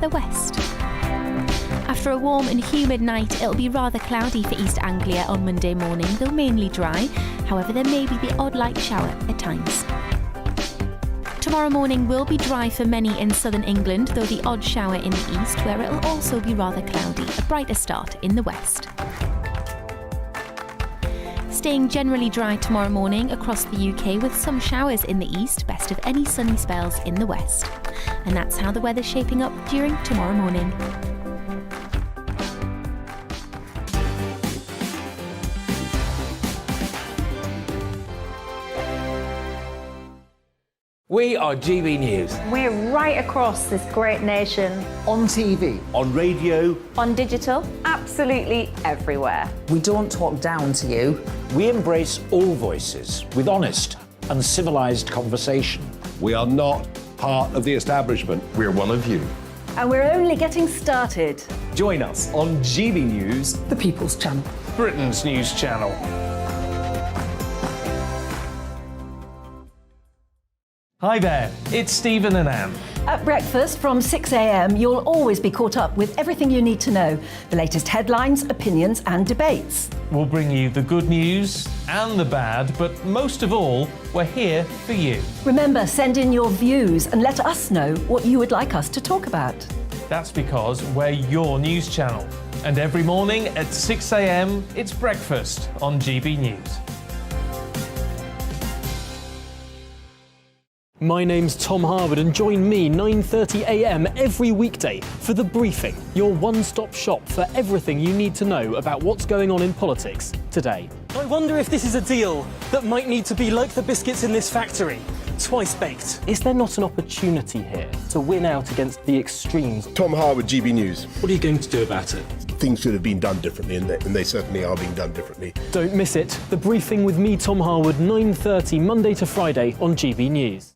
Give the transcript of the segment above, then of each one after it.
the west. After a warm and humid night, it'll be rather cloudy for East Anglia on Monday morning, though mainly dry. However, there may be the odd light shower at times. Tomorrow morning will be dry for many in southern England, though the odd shower in the east, where it'll also be rather cloudy, a brighter start in the west. Staying generally dry tomorrow morning across the UK with some showers in the east, best of any sunny spells in the west. And that's how the weather's shaping up during tomorrow morning. We are GB News. We're right across this great nation. On TV. On radio. On digital. Absolutely everywhere. We don't talk down to you. We embrace all voices with honest and civilised conversation. We are not part of the establishment. We're one of you. And we're only getting started. Join us on GB News, The People's Channel. Britain's news channel. Hi there, it's Stephen and Anne. At breakfast from 6 a.m, you'll always be caught up with everything you need to know. The latest headlines, opinions and debates. We'll bring you the good news and the bad, but most of all, we're here for you. Remember, send in your views and let us know what you would like us to talk about. That's because we're your news channel. And every morning at 6 a.m, it's breakfast on GB News. My name's Tom Harwood and join me 9:30 a.m. every weekday for The Briefing, your one-stop shop for everything you need to know about what's going on in politics today. I wonder if this is a deal that might need to be like the biscuits in this factory, twice baked. Is there not an opportunity here to win out against the extremes? Tom Harwood, GB News. What are you going to do about it? Things should have been done differently, and they certainly are being done differently. Don't miss it. The Briefing with me, Tom Harwood, 9:30 Monday to Friday on GB News.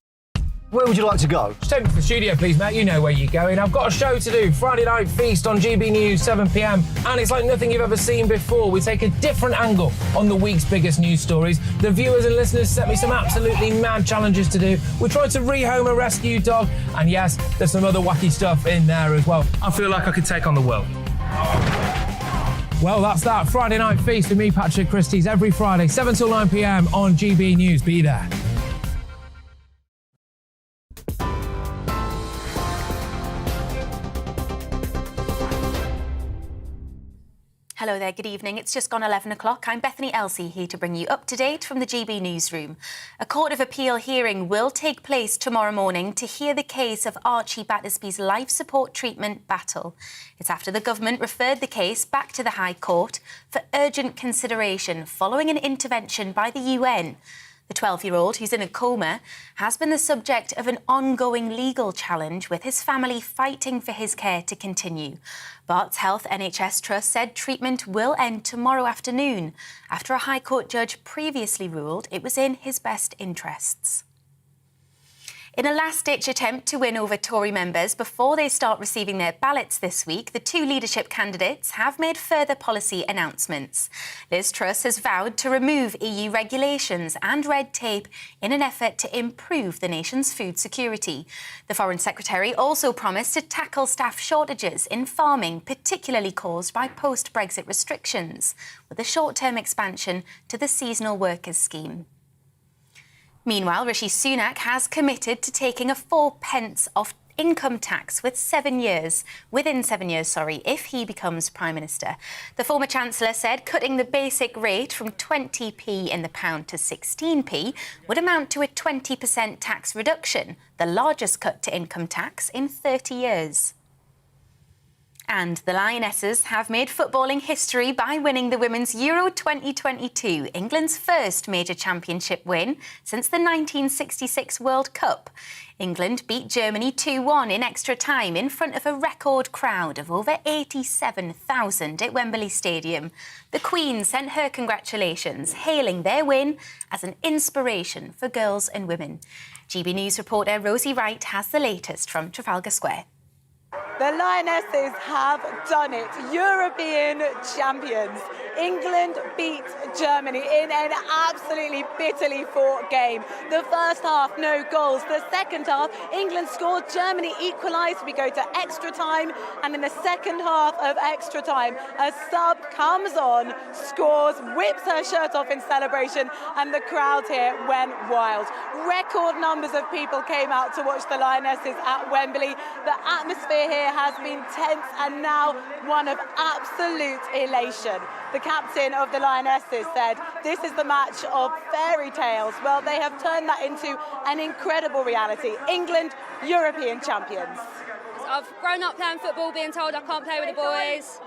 Where would you like to go? Just take me to the studio, please, Matt. You know where you're going. I've got a show to do. Friday Night Feast on GB News, 7 p.m. And it's like nothing you've ever seen before. We take a different angle on the week's biggest news stories. The viewers and listeners set me some absolutely mad challenges to do. We tried to rehome a rescue dog. And yes, there's some other wacky stuff in there as well. I feel like I could take on the world. Well, that's that. Friday Night Feast with me, Patrick Christie's, every Friday, 7 till 9 p.m. on GB News. Be there. Hello there, good evening. It's just gone 11 o'clock. I'm Bethany Elsey here to bring you up to date from the GB Newsroom. A Court of Appeal hearing will take place tomorrow morning to hear the case of Archie Battersby's life support treatment battle. It's after the government referred the case back to the High Court for urgent consideration following an intervention by the UN. The 12-year-old, who's in a coma, has been the subject of an ongoing legal challenge, with his family fighting for his care to continue. Barts Health NHS Trust said treatment will end tomorrow afternoon, after a High Court judge previously ruled it was in his best interests. In a last-ditch attempt to win over Tory members before they start receiving their ballots this week, the two leadership candidates have made further policy announcements. Liz Truss has vowed to remove EU regulations and red tape in an effort to improve the nation's food security. The Foreign Secretary also promised to tackle staff shortages in farming, particularly caused by post-Brexit restrictions, with a short-term expansion to the seasonal workers scheme. Meanwhile, Rishi Sunak has committed to taking a 4p off income tax within 7 years, if he becomes Prime Minister. The former Chancellor said cutting the basic rate from 20p in the pound to 16p would amount to a 20% tax reduction, the largest cut to income tax in 30 years. And the Lionesses have made footballing history by winning the Women's Euro 2022, England's first major championship win since the 1966 World Cup. England beat Germany 2-1 in extra time in front of a record crowd of over 87,000 at Wembley Stadium. The Queen sent her congratulations, hailing their win as an inspiration for girls and women. GB News reporter Rosie Wright has the latest from Trafalgar Square. The Lionesses have done it, European champions. England beat Germany in an absolutely bitterly fought game. The first half, no goals. The second half, England scored, Germany equalised. We go to extra time, and in the second half of extra time, a sub comes on, scores, whips her shirt off in celebration, and the crowd here went wild. Record numbers of people came out to watch the Lionesses at Wembley. The atmosphere here has been tense and now one of absolute elation. The captain of the Lionesses said, "This is the match of fairy tales." Well, they have turned that into an incredible reality. England, European champions. I've grown up playing football, being told I can't play with the boys.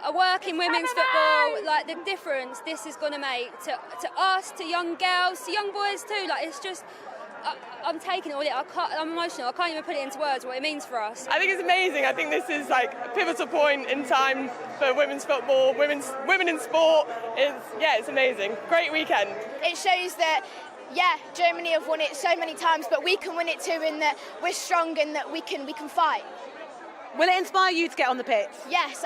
I work in women's football. Like, the difference this is going to make to us, to young girls, to young boys too. Like, it's just, I'm taking it all in. I'm emotional. I can't even put it into words what it means for us. I think it's amazing. I think this is like a pivotal point in time for women's football, women in sport. It's amazing. Great weekend. It shows that, yeah, Germany have won it so many times, but we can win it too, in that we're strong and that we can fight. Will it inspire you to get on the pitch? Yes,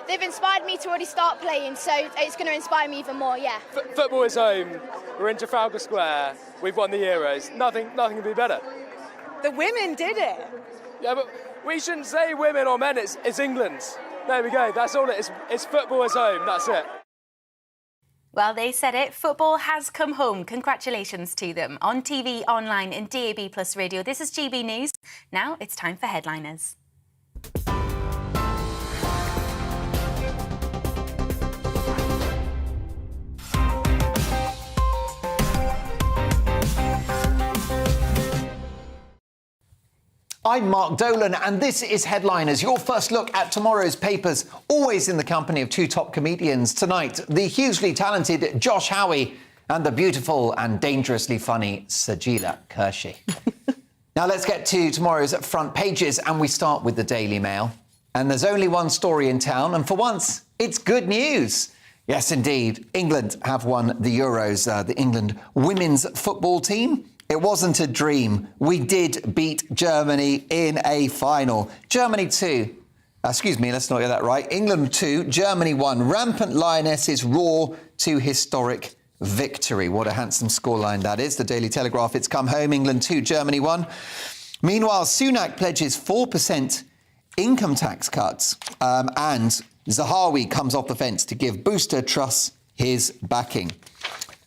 they've inspired me to already start playing, so it's going to inspire me even more, yeah. Football is home. We're in Trafalgar Square. We've won the Euros. Nothing can be better. The women did it. Yeah, but we shouldn't say women or men. It's England. There we go. That's all it is. It's football is home. That's it. Well, they said it. Football has come home. Congratulations to them. On TV, online and DAB+ radio. This is GB News. Now it's time for Headliners. I'm Mark Dolan, and this is Headliners, your first look at tomorrow's papers, always in the company of two top comedians. Tonight, the hugely talented Josh Howie and the beautiful and dangerously funny Sajila Kershi. Now, let's get to tomorrow's front pages, and we start with the Daily Mail. And there's only one story in town, and for once, it's good news. Yes, indeed, England have won the Euros, the England women's football team. It wasn't a dream. We did beat Germany in a final. Germany 2. Excuse me, let's not get that right. England 2, Germany 1. Rampant Lionesses roar to historic victory. What a handsome scoreline that is. The Daily Telegraph, it's come home. England 2, Germany 1. Meanwhile, Sunak pledges 4% income tax cuts. And Zahawi comes off the fence to give Booster Truss his backing.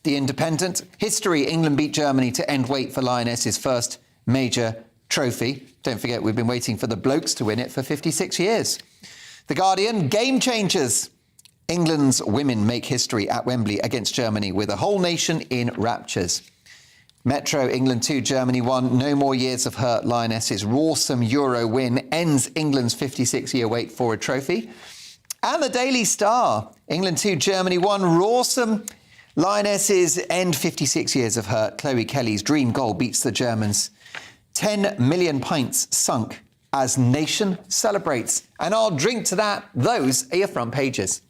The Independent, history, England beat Germany to end wait for Lionesses' first major trophy. Don't forget, we've been waiting for the blokes to win it for 56 years. The Guardian, game changers. England's women make history at Wembley against Germany with a whole nation in raptures. Metro, England 2, Germany 1. No more years of hurt. Lionesses' rawsome Euro win ends England's 56-year wait for a trophy. And the Daily Star, England 2, Germany 1. Rawsome Lionesses end 56 years of hurt. Chloe Kelly's dream goal beats the Germans. 10 million pints sunk as nation celebrates. And I'll drink to that. Those are your front pages.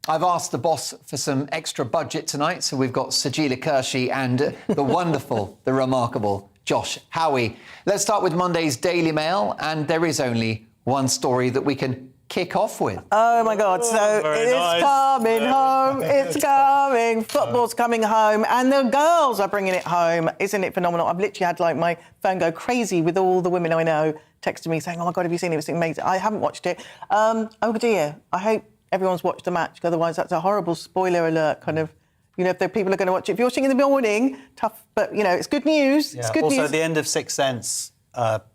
I've asked the boss for some extra budget tonight, so we've got Sajila Kershi and the wonderful, the remarkable Josh Howie. Let's start with Monday's Daily Mail, and there is only one story that we can kick off with. Oh, my God. So it's coming home. It's coming. Football's coming home. And the girls are bringing it home. Isn't it phenomenal? I've literally had, like, my phone go crazy with all the women I know texting me saying, oh, my God, have you seen it? It's amazing. I haven't watched it. Oh, dear. I hope everyone's watched the match. Otherwise, that's a horrible spoiler alert, kind of. You know, if people are going to watch it. If you're watching in the morning, tough. But, you know, it's good news. Yeah. It's good also, news. at the end of Sixth Sense,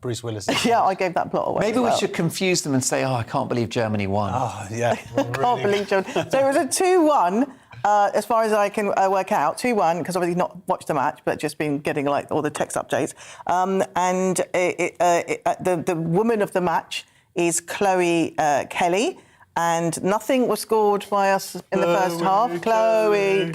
Bruce Willis. Yeah, I gave that plot away. Maybe we should confuse them and say, oh, I can't believe Germany won. Oh, yeah. I can't believe Germany. So it was a 2-1, as far as I can work out. 2-1, because obviously not watched the match, but just been getting, like, all the text updates. And the woman of the match is Chloe Kelly. And nothing was scored by us in the first half. Chloe.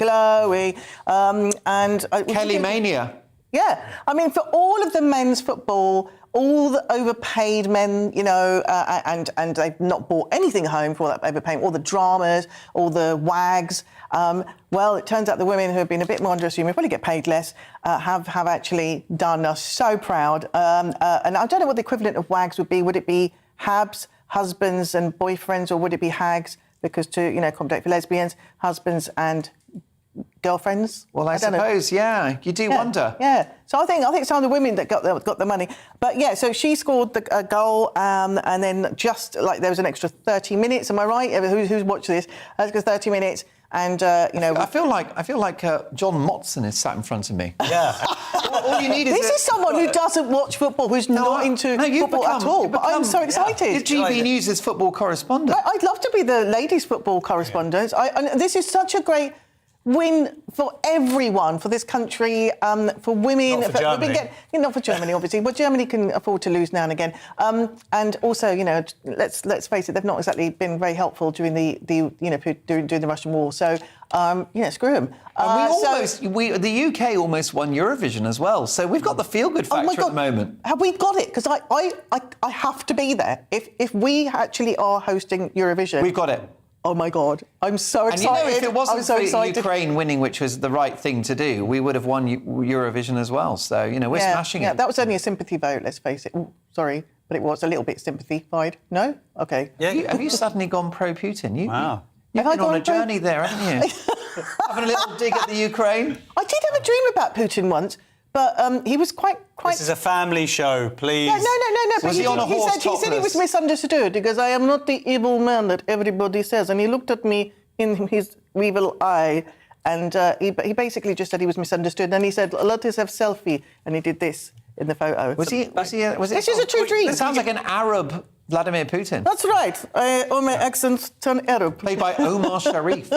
Kelly Mania. Yeah. I mean, for all of the men's football all the overpaid men, you know, and they've not bought anything home for all that overpayment, all the dramas, all the wags. Well, it turns out the women who have been a bit more underassumed, probably get paid less, have actually done us so proud. And I don't know what the equivalent of wags would be. Would it be habs, husbands and boyfriends, or would it be hags? Because to, you know, accommodate for lesbians, husbands and girlfriends. Well, I suppose, yeah, you do wonder. Yeah, so I think some of the women that got the money, but yeah, so she scored the goal, and then just like there was an extra 30 minutes. Am I right? Who's watched this? Extra 30 minutes, and you know, I feel like John Motson is sat in front of me. Yeah. All you need is this is someone who doesn't watch football, who's not into football at all. But I'm so excited. You're GB News' football correspondent. I'd love to be the ladies' football correspondent. And this is such a great win for everyone, for this country, for women. Not for Germany. Not for Germany, obviously. But Germany can afford to lose now and again. And also, you know, let's face it, they've not exactly been very helpful during the during the Russian war. So, screw them. The UK almost won Eurovision as well. So we've got the feel-good factor at the moment. Have we got it? Because I have to be there. If we actually are hosting Eurovision, we've got it. Oh my God, I'm so excited. And you know, if it wasn't for Ukraine winning, which was the right thing to do, we would have won Eurovision as well. So, you know, we're smashing it. Yeah, that was only a sympathy vote, let's face it. Ooh, sorry, but it was a little bit sympathy-fied. No? OK. Yeah. Have you suddenly gone pro-Putin? Wow. You've been on a journey there, haven't you? Having a little dig at the Ukraine? I did have a dream about Putin once, but he was quite... This is a family show, please. No. So but he said he was misunderstood because I am not the evil man that everybody says. And he looked at me in his evil eye, and he basically just said he was misunderstood. And then he said, let us have selfie. And he did this in the photo. Was it? This is a true dream. It sounds like an Arab Vladimir Putin. That's right. My accent turned Arab. Played by Omar Sharif.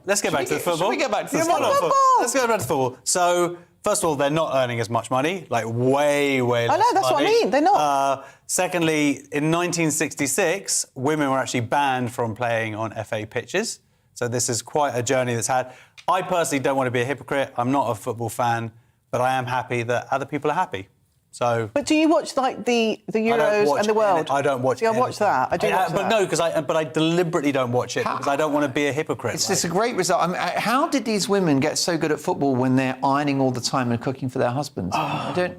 Let's get back to the football. Should we get back to the football? Let's go back to football. So... First of all, they're not earning as much money, like way less I know, that's money. what I mean, they're not. Secondly, in 1966, women were actually banned from playing on FA pitches. So this is quite a journey that's had. I personally don't want to be a hypocrite. I'm not a football fan, but I am happy that other people are happy. So... But do you watch, like, the Euros and the World? I don't watch I watch that. I do watch that. But no, but I deliberately don't watch it because I don't want to be a hypocrite. It's a great result. I mean, how did these women get so good at football when they're ironing all the time and cooking for their husbands? How do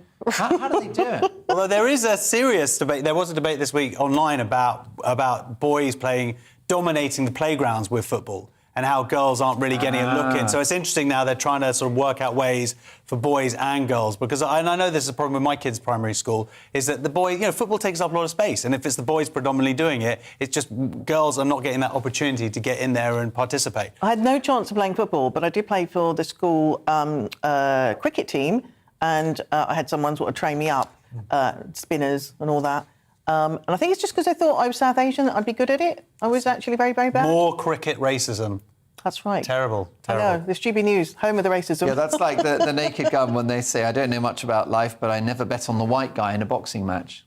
they do it? Although there is a serious debate. There was a debate this week online about boys dominating the playgrounds with football, and how girls aren't really getting a look in. So it's interesting now they're trying to sort of work out ways for boys and girls, because I know this is a problem with my kids' primary school, is that the boy, football takes up a lot of space, and if it's the boys predominantly doing it, it's just girls are not getting that opportunity to get in there and participate. I had no chance of playing football, but I did play for the school cricket team, and I had someone sort of train me up, spinners and all that. And I think it's just because I thought I was South Asian that I'd be good at it. I was actually very, very bad. More cricket racism. That's right. Terrible. I know. This GB News, home of the racism. Yeah, that's like the Naked Gun when they say, I don't know much about life, but I never bet on the white guy in a boxing match.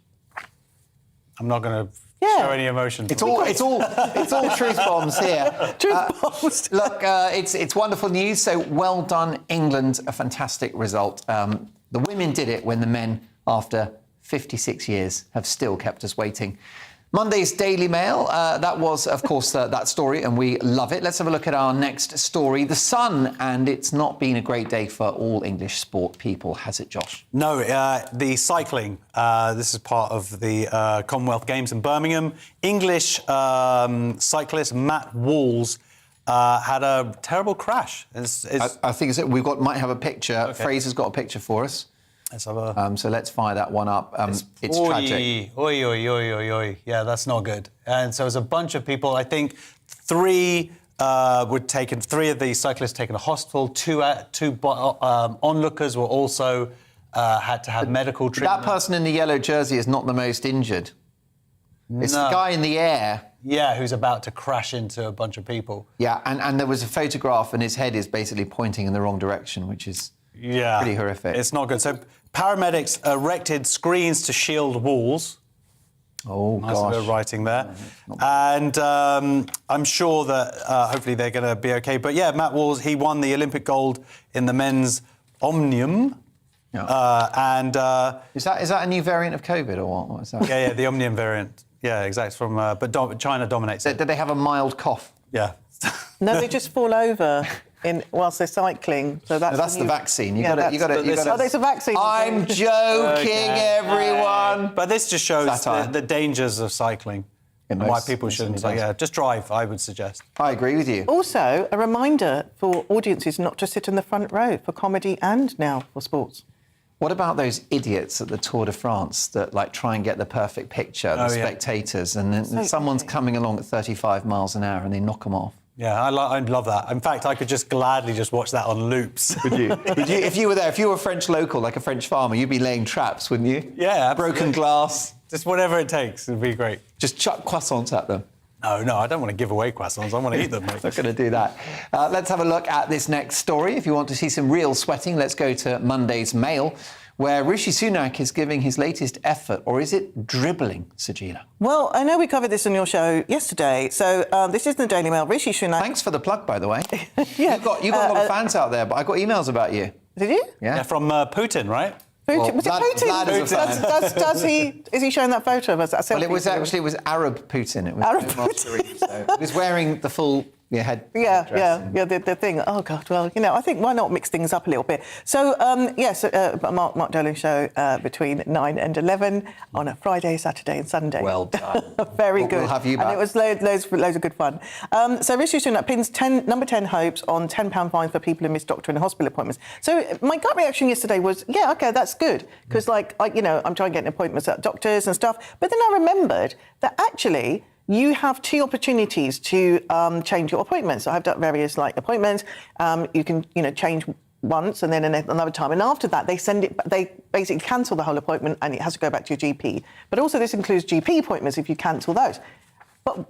I'm not going to show any emotion. It's all truth bombs here. Truth bombs. Look, it's wonderful news. So well done, England. A fantastic result. The women did it when the men, after 56 years, have still kept us waiting. Monday's Daily Mail, that was, of course, that story, and we love it. Let's have a look at our next story. The Sun, and it's not been a great day for all English sport people, has it, Josh? No, the cycling. This is part of the Commonwealth Games in Birmingham. English cyclist Matt Walls had a terrible crash. I think might have a picture. Okay. Fraser's got a picture for us. Let's have a... so let's fire that one up. It's tragic. Oi. Yeah, that's not good. And so there's a bunch of people. I think three of the cyclists taken to hospital. Two onlookers were also had to have medical treatment. That person in the yellow jersey is not the most injured. It's the guy in the air. Yeah, who's about to crash into a bunch of people. Yeah, and there was a photograph, and his head is basically pointing in the wrong direction, which is pretty horrific. It's not good. So paramedics erected screens to shield walls. Oh, nice gosh. bit of writing there. And I'm sure that hopefully they're going to be OK. But, yeah, Matt Walls, he won the Olympic gold in the men's Omnium. Is that a new variant of COVID or what? What is that? Yeah, the Omnium variant. Yeah, exactly. China dominates it. Did they have a mild cough? Yeah. No, they just fall over whilst they're cycling. So that's the vaccine. You got to. Oh, there's a vaccine. I'm joking, everyone. But this just shows the dangers of cycling. And why people shouldn't. Just drive, I would suggest. I agree with you. Also, a reminder for audiences not to sit in the front row for comedy and now for sports. What about those idiots at the Tour de France that try and get the perfect picture, the spectators, and then someone's coming along at 35 miles an hour and they knock them off? Yeah, I'd love that. In fact, I could just gladly just watch that on loops. Would you? If you were there, if you were a French local, like a French farmer, you'd be laying traps, wouldn't you? Yeah, absolutely. Broken glass. Just whatever it takes, it'd be great. Just chuck croissants at them. No, I don't want to give away croissants. I want to eat them, mate. Not going to do that. Let's have a look at this next story. If you want to see some real sweating, let's go to Monday's Mail, where Rishi Sunak is giving his latest effort, or is it dribbling, Sajila? Well, I know we covered this on your show yesterday, so this is the Daily Mail. Rishi Sunak... Thanks for the plug, by the way. You've got a lot of fans out there, but I got emails about you. Did you? Yeah. From Putin, right? Putin. Was it Putin? Is he showing that photo of us? Well, it was Arab Putin. It was Arab Putin. So he was wearing the full head. The thing. Oh God. Well, I think why not mix things up a little bit? So yes, Mark Dolan show between 9 and 11 on a Friday, Saturday, and Sunday. Well done. Very good. We'll have you back. And it was loads of good fun. So Rishi Sunak pins number 10 hopes on £10 fines for people who miss doctor and hospital appointments. So my gut reaction yesterday was, yeah, okay, that's good, because I'm trying to get appointments at doctors and stuff. But then I remembered that actually you have 2 opportunities to change your appointments. I've done various appointments. You can change once and then another time, and after that they basically cancel the whole appointment and it has to go back to your GP. But also this includes GP appointments if you cancel those. But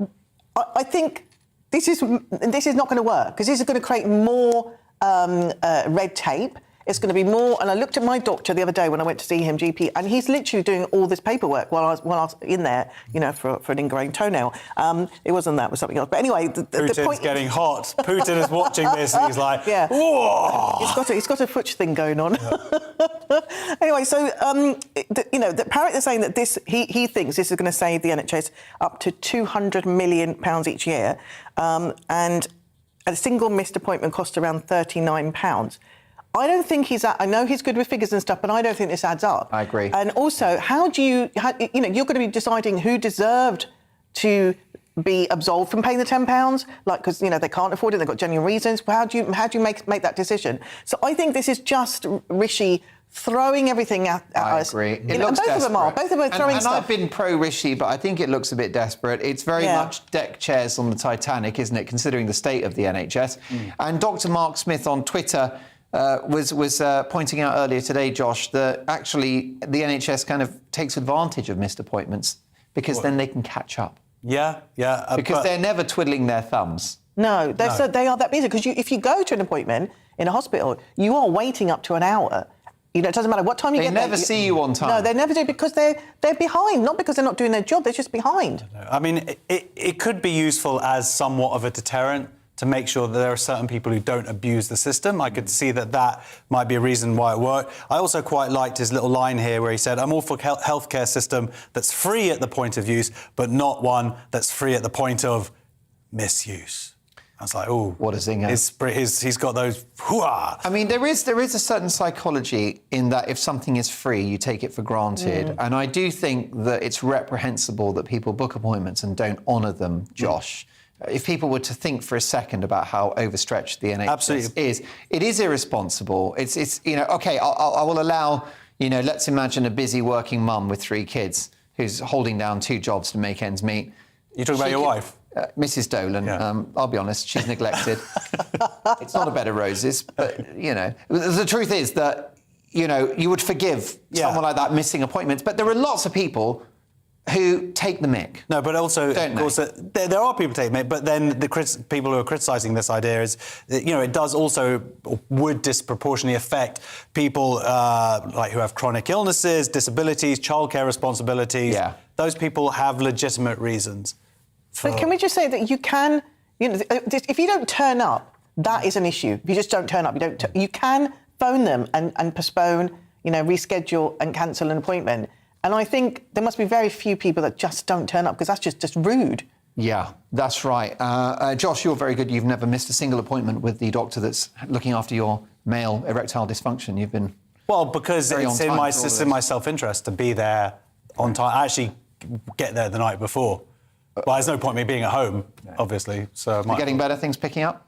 I think this is not going to work, because this is going to create more red tape. It's going to be more, and I looked at my doctor the other day when I went to see him, GP, and he's literally doing all this paperwork while I was in there, for an ingrained toenail. It wasn't that, it was something else. But anyway, Putin's the point... getting hot. Putin is watching this and he's like, yeah. Whoa! He's got a Futch thing going on. Yeah. Anyway, so, apparently they're saying that this, he thinks this is going to save the NHS up to £200 million each year, and a single missed appointment costs around £39. I don't think I know he's good with figures and stuff, but I don't think this adds up. I agree. And also, you're going to be deciding who deserved to be absolved from paying the £10, because they can't afford it, they've got genuine reasons. How do you make that decision? So I think this is just Rishi throwing everything at us. I agree. It looks both desperate. Both of them are throwing stuff. And I've been pro-Rishi, but I think it looks a bit desperate. It's very much deck chairs on the Titanic, isn't it, considering the state of the NHS? And Dr. Mark Smith on Twitter was pointing out earlier today, Josh, that actually the NHS kind of takes advantage of missed appointments because then they can catch up. Yeah. Because they're never twiddling their thumbs. No, they are that busy. Because if you go to an appointment in a hospital, you are waiting up to an hour. It doesn't matter what time you get there. They never see you on time. No, they never do, because they're behind, not because they're not doing their job, they're just behind. I mean, it could be useful as somewhat of a deterrent to make sure that there are certain people who don't abuse the system. I could see that might be a reason why it worked. I also quite liked his little line here where he said, I'm all for a healthcare system that's free at the point of use, but not one that's free at the point of misuse. I was like, oh, what a zinger. He's got those, hoo-ah. I mean, there is a certain psychology in that if something is free, you take it for granted. And I do think that it's reprehensible that people book appointments and don't honour them, Josh. If people were to think for a second about how overstretched the NHS is, it is irresponsible. It's OK, I will allow, let's imagine a busy working mum with 3 kids who's holding down 2 jobs to make ends meet. You talking about your wife? Mrs. Dolan, yeah. I'll be honest, she's neglected. It's not a bed of roses, but, the truth is that, you would forgive someone like that missing appointments, but there are lots of people who take the mick. No, but also, of course, there are people who take the mick, but then the people who are criticising this idea is, it does also, would disproportionately affect people who have chronic illnesses, disabilities, childcare responsibilities. Yeah. Those people have legitimate reasons. But can we just say that you can, if you don't turn up, that is an issue. If you just don't turn up, you can phone them and postpone, reschedule and cancel an appointment. And I think there must be very few people that just don't turn up because that's just rude. Yeah, that's right. Josh, you're very good. You've never missed a single appointment with the doctor that's looking after your male erectile dysfunction. You've been because it's in my self-interest to be there on time. I actually get there the night before. Well, there's no point me being at home, obviously. So you're getting better. Things picking up.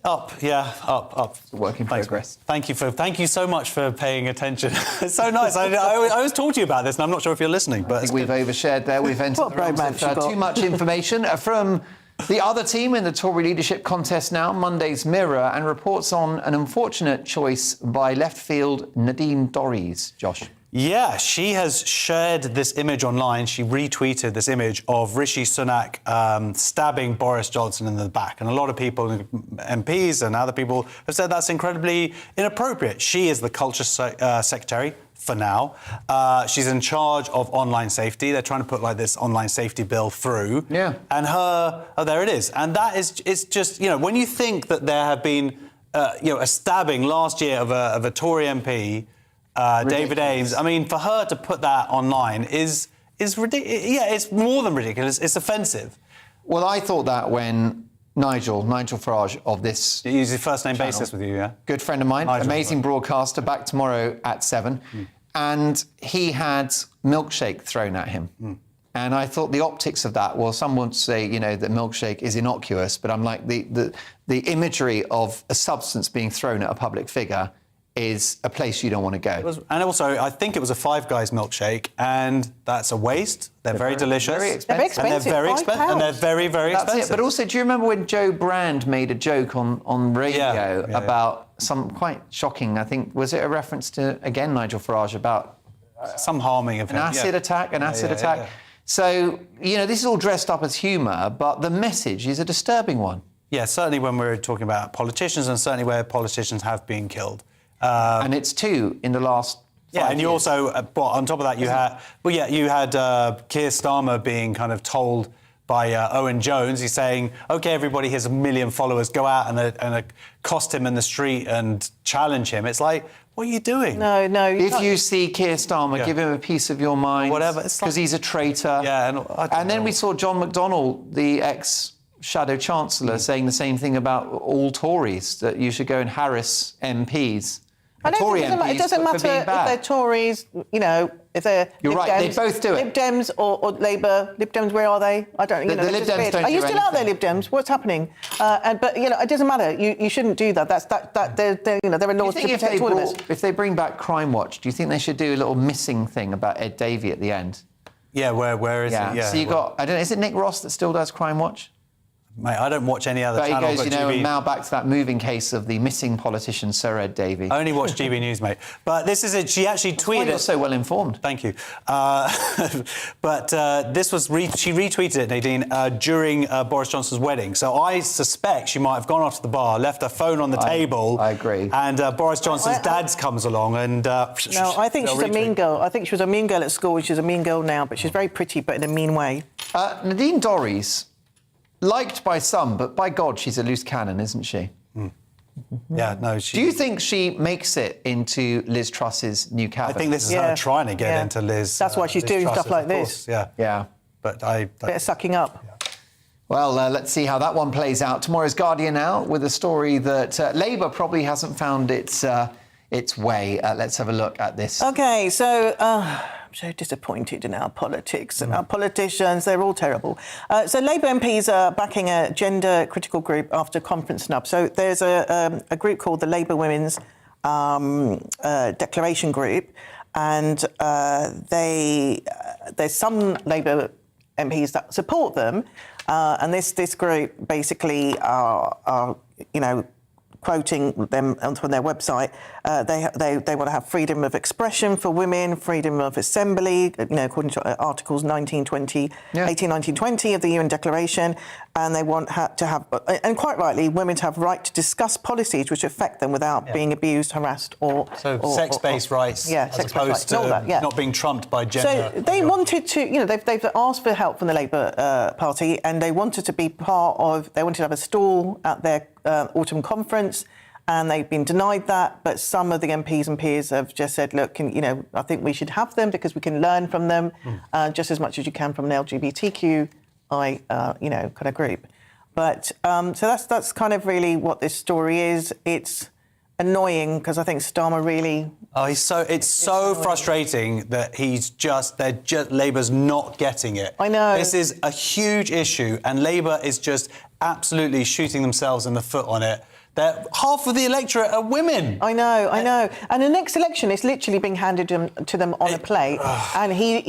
Up. It's a work in progress. Thank you so much for paying attention. It's so nice. I always talk to you about this, and I'm not sure if you're listening. But I think we've overshared there. We've entered the realms of too much information from the other team in the Tory leadership contest now. Monday's Mirror and reports on an unfortunate choice by left field Nadine Dorries. Josh. Yeah, she has shared this image online. She retweeted this image of Rishi Sunak stabbing Boris Johnson in the back. And a lot of people, MPs and other people, have said that's incredibly inappropriate. She is the culture secretary for now. She's in charge of online safety. They're trying to put this online safety bill through. Yeah. And there it is. And that is, it's just, when you think that there have been, a stabbing last year of a Tory MP, David Ames. I mean, for her to put that online is ridiculous. Yeah, it's more than ridiculous. It's offensive. Well, I thought that when Nigel Farage of this... He uses first name basis with you, yeah? Good friend of mine, amazing broadcaster, back tomorrow at 7. And he had milkshake thrown at him. And I thought the optics of that, well, some would say, that milkshake is innocuous, but I'm like, the imagery of a substance being thrown at a public figure is a place you don't want to go. And also, I think it was a Five Guys milkshake, and that's a waste. They're very delicious. Very expensive. And they're very expensive. And they're very, very expensive. That's it. But also, do you remember when Joe Brand made a joke on radio about some quite shocking, I think, was it a reference to, again, Nigel Farage, about... some harming of him. An acid attack. Yeah. So, this is all dressed up as humour, but the message is a disturbing one. Yeah, certainly when we're talking about politicians, and certainly where politicians have been killed. And it's 2 in the last 5 and you years. also, on top of that, you had Keir Starmer being kind of told by Owen Jones. He's saying, OK, everybody, here's 1 million followers, go out and accost him in the street and challenge him. It's like, what are you doing? No. If you see Keir Starmer, give him a piece of your mind. Whatever. Because he's a traitor. Yeah. And then we saw John McDonnell, the ex-Shadow Chancellor, saying the same thing about all Tories, that you should go and harass MPs. I don't think it doesn't matter if they're Tories, if they're You're Lib right, Dems, they both do it. Lib Dems or Labour. Lib Dems, where are they? I don't. The Lib Dems don't Are you do still out there, anything. Lib Dems? What's happening? But it doesn't matter. You shouldn't do that. There are laws to protect all of us. If they bring back Crime Watch, do you think they should do a little missing thing about Ed Davey at the end? Yeah, where is it? Yeah. So you got, I don't know, is it Nick Ross that still does Crime Watch? Mate, I don't watch any other but channel. He goes, GB... now back to that moving case of the missing politician, Sir Ed Davey. I only watch GB News, mate. But this is it. She actually tweeted... You're so well informed. Thank you. But this was... She retweeted it, Nadine, during Boris Johnson's wedding. So I suspect she might have gone off to the bar, left her phone on the table. I agree. And Boris Johnson's dad comes along and... No, I think she's a mean girl. I think she was a mean girl at school and she's a mean girl now, but she's very pretty, but in a mean way. Nadine Dorries... liked by some, but by God, she's a loose cannon, isn't she? Yeah, no, Do you think she makes it into Liz Truss's new cabinet? I think this is her trying to get into Liz. That's why she's Liz doing Truss's, stuff like of this. course, Yeah. But Bit of sucking up. Well, let's see how that one plays out. Tomorrow's Guardian now with a story that Labour probably hasn't found its way. Let's have a look at this. OK, so... I'm so disappointed in our politics and our politicians. They're all terrible. So Labour MPs are backing a gender-critical group after conference snub. So there's a group called the Labour Women's Declaration Group, and there's some Labour MPs that support them, and this group basically are quoting them from their website, they want to have freedom of expression for women, freedom of assembly, according to Articles 18, 19, 20 of the UN Declaration, and they want to have, and quite rightly, women to have right to discuss policies which affect them without being abused, harassed, or sex-based rights, as opposed to not being trumped by gender. So they wanted to, they've asked for help from the Labour Party, and they wanted to be part of. They wanted to have a stall at their autumn conference, and they've been denied that. But some of the MPs and peers have just said, look, I think we should have them because we can learn from them just as much as you can from an LGBTQI, kind of group. But so that's kind of really what this story is. It's annoying because I think Starmer really... Oh, it's so frustrating that Labour's not getting it. I know. This is a huge issue, and Labour is just absolutely shooting themselves in the foot on it. Half of the electorate are women. I know. And the next election is literally being handed to them on a plate, and he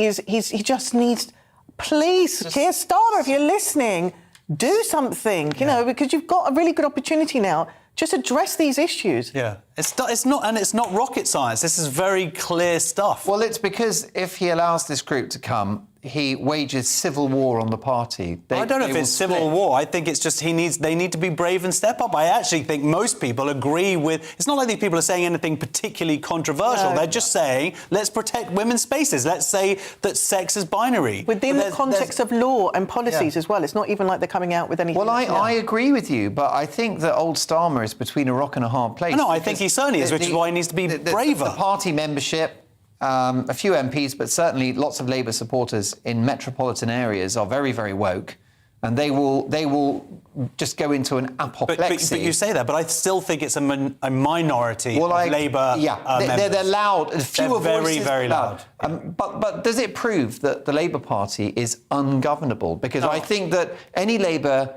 just needs, please, Keir Starmer, if you're listening, do something, because you've got a really good opportunity now. Just address these issues. Yeah, it's not rocket science. This is very clear stuff. Well, it's because if he allows this group to come, he wages civil war on the party. I don't know if it's civil war. I think it's just they need to be brave and step up. I actually think most people agree with... It's not like these people are saying anything particularly controversial. They're just saying, let's protect women's spaces. Let's say that sex is binary. Within the context of law and policies as well. It's not even like they're coming out with anything. Well, I agree with you, but I think that old Starmer is between a rock and a hard place. No, I think he certainly is, which is why he needs to be braver. The party membership... a few MPs, but certainly lots of Labour supporters in metropolitan areas are very, very woke, and they will just go into an apoplexy. But you say that, but I still think it's a minority of Labour members. They're loud. Fewer they're very, voices, very loud. But does it prove that the Labour Party is ungovernable? Because I think that any Labour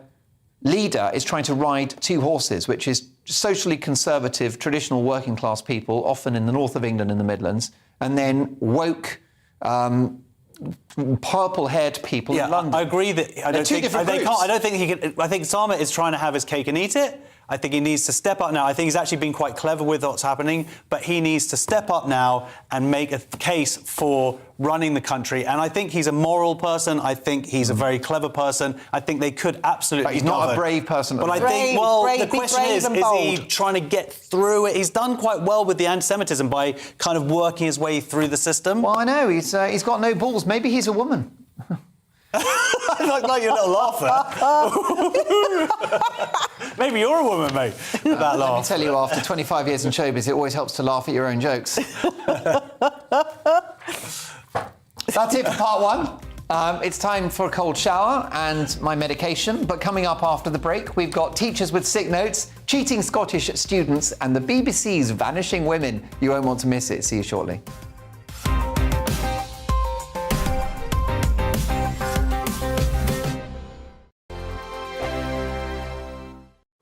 leader is trying to ride two horses, which is socially conservative, traditional working class people, often in the north of England and the Midlands, and then woke, purple-haired people in London. I agree that I don't think he can. I think Starmer is trying to have his cake and eat it. I think he needs to step up now. I think he's actually been quite clever with what's happening, but he needs to step up now and make a case for running the country. And I think he's a moral person. I think he's a very clever person. I think they could absolutely. But he's not a brave person. But I think, the question is he trying to get through it? He's done quite well with the anti-Semitism by kind of working his way through the system. Well, I know he's got no balls. Maybe he's a woman. like your little laugh there. Maybe you're a woman, mate. That laugh. Let me tell you, after 25 years in showbiz, it always helps to laugh at your own jokes. That's it for part one. It's time for a cold shower and my medication. But coming up after the break, we've got teachers with sick notes, cheating Scottish students, and the BBC's Vanishing Women. You won't want to miss it. See you shortly.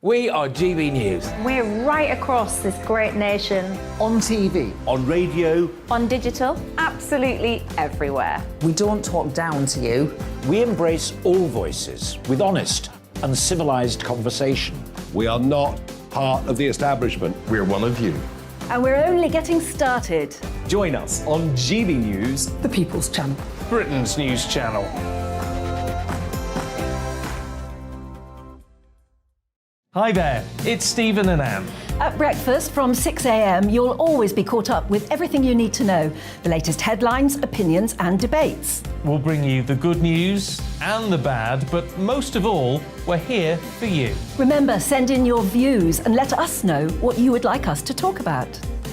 We are GB News. We're right across this great nation. On TV. On radio. On digital. Absolutely everywhere. We don't talk down to you. We embrace all voices with honest and civilised conversation. We are not part of the establishment. We're one of you. And we're only getting started. Join us on GB News, The People's Channel. Britain's news channel. Hi there, it's Stephen and Anne. At breakfast from 6 a.m, you'll always be caught up with everything you need to know, the latest headlines, opinions and debates. We'll bring you the good news and the bad, but most of all, we're here for you. Remember, send in your views and let us know what you would like us to talk about.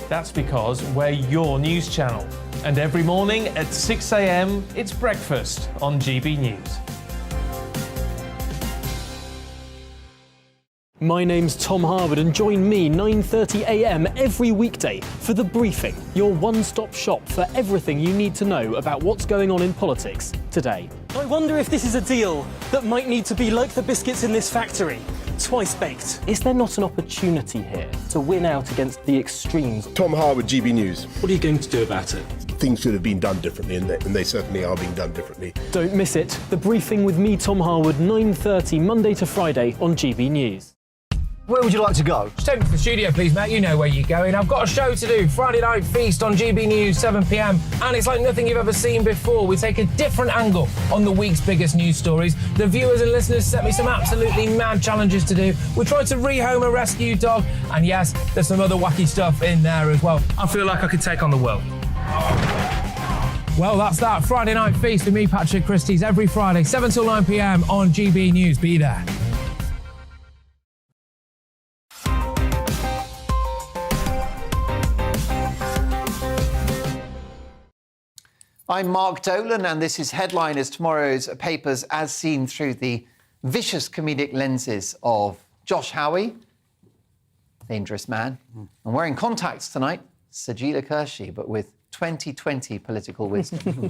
That's because we're your news channel. And every morning at 6 a.m, it's breakfast on GB News. My name's Tom Harwood and join me 9:30 a.m. every weekday for The Briefing, your one-stop shop for everything you need to know about what's going on in politics today. I wonder if this is a deal that might need to be like the biscuits in this factory, twice baked. Is there not an opportunity here to win out against the extremes? Tom Harwood, GB News. What are you going to do about it? Things should have been done differently, and they certainly are being done differently. Don't miss it. The Briefing with me, Tom Harwood, 9:30 Monday to Friday on GB News. Where would you like to go? Just take me to the studio, please, mate. You know where you're going. I've got a show to do. Friday Night Feast on GB News, 7 p.m. And it's like nothing you've ever seen before. We take a different angle on the week's biggest news stories. The viewers and listeners set me some absolutely mad challenges to do. We tried to rehome a rescue dog. And yes, there's some other wacky stuff in there as well. I feel like I could take on the world. Well, that's that. Friday Night Feast with me, Patrick Christie's, every Friday, 7 till 9 p.m. on GB News. Be there. I'm Mark Dolan, and this is Headliners, tomorrow's papers as seen through the vicious comedic lenses of Josh Howie, dangerous man, and wearing contacts tonight, Sajila Kershi, but with 2020 political wisdom.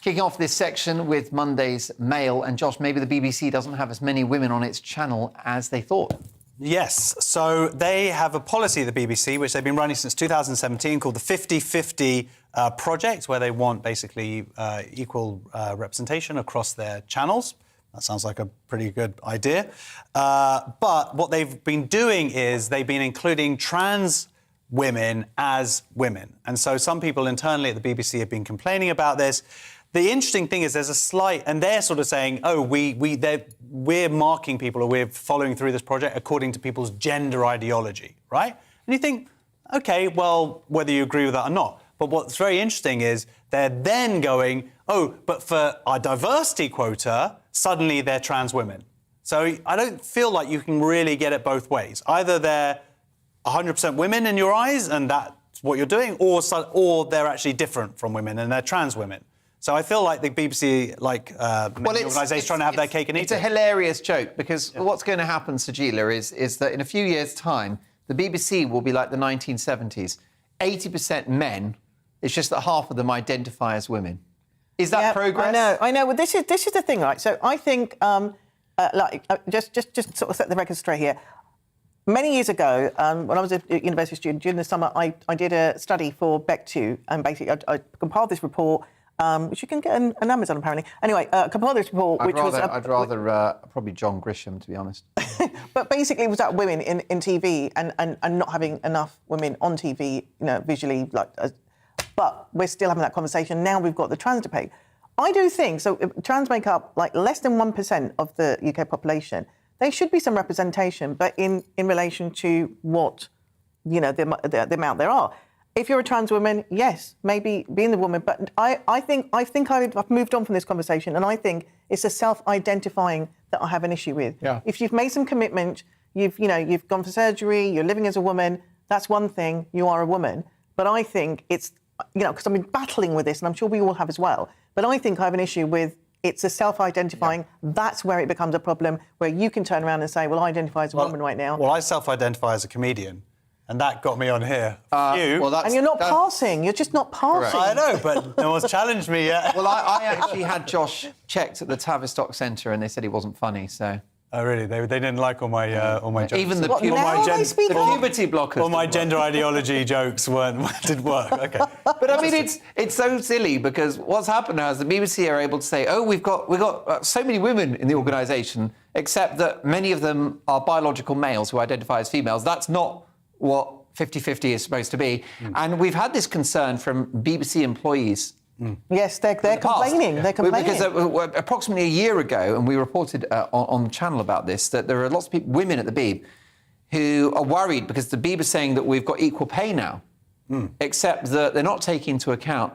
Kicking off this section with Monday's Mail, and Josh, maybe the BBC doesn't have as many women on its channel as they thought. Yes, so they have a policy at the BBC, which they've been running since 2017, called the 50-50 Project, where they want basically equal representation across their channels. That sounds like a pretty good idea. But what they've been doing is they've been including trans women as women. And so some people internally at the BBC have been complaining about this. The interesting thing is there's a slight, and they're sort of saying, oh, we're marking people, or we're following through this project according to people's gender ideology, right? And you think, OK, well, whether you agree with that or not. But what's very interesting is they're then going, oh, but for our diversity quota, suddenly they're trans women. So I don't feel like you can really get it both ways. Either they're 100% women in your eyes, and that's what you're doing, or they're actually different from women and they're trans women. So I feel like the BBC, many organisations, trying to have their cake and eat it. It's a hilarious joke, because what's going to happen, Sajila, is that in a few years' time, the BBC will be like the 1970s. 80% men, it's just that half of them identify as women. Is that progress? I know. Well, this is the thing, right? So I think, just sort of set the record straight here. Many years ago, when I was a university student, during the summer, I did a study for Beck2, and basically I compiled this report, which you can get on Amazon, apparently. Anyway, compiled this report, I'd rather probably John Grisham, to be honest. But basically, it was about women in TV and not having enough women on TV, visually, but we're still having that conversation. Now we've got the trans debate. I do think, so trans make up less than 1% of the UK population. There should be some representation, but in relation to what, the amount there are. If you're a trans woman, yes, maybe being the woman, but I think I've moved on from this conversation, and I think it's a self-identifying that I have an issue with. Yeah. If you've made some commitment, you've gone for surgery, you're living as a woman, that's one thing, you are a woman. But I think it's, because I've been battling with this, and I'm sure we all have as well, but I think I have an issue with it's a self-identifying, that's where it becomes a problem, where you can turn around and say, well, I identify as a woman right now. Well, I self-identify as a comedian, and that got me on here. And you're not passing, you're just not passing. I know, but no one's challenged me yet. Well, I actually had Josh checked at the Tavistock Centre, and they said he wasn't funny, so... Oh, really? They didn't like all my jokes. Even the puberty blockers. All my gender ideology jokes didn't work. Okay. But I mean, it's so silly, because what's happened now is the BBC are able to say, oh, we've got so many women in the organisation, except that many of them are biological males who identify as females. That's not what 50-50 is supposed to be. And we've had this concern from BBC employees. Yes, they're complaining. They're complaining. Because approximately a year ago, and we reported on the channel about this, that there are lots of women at the Beeb who are worried because the Beeb are saying that we've got equal pay now, except that they're not taking into account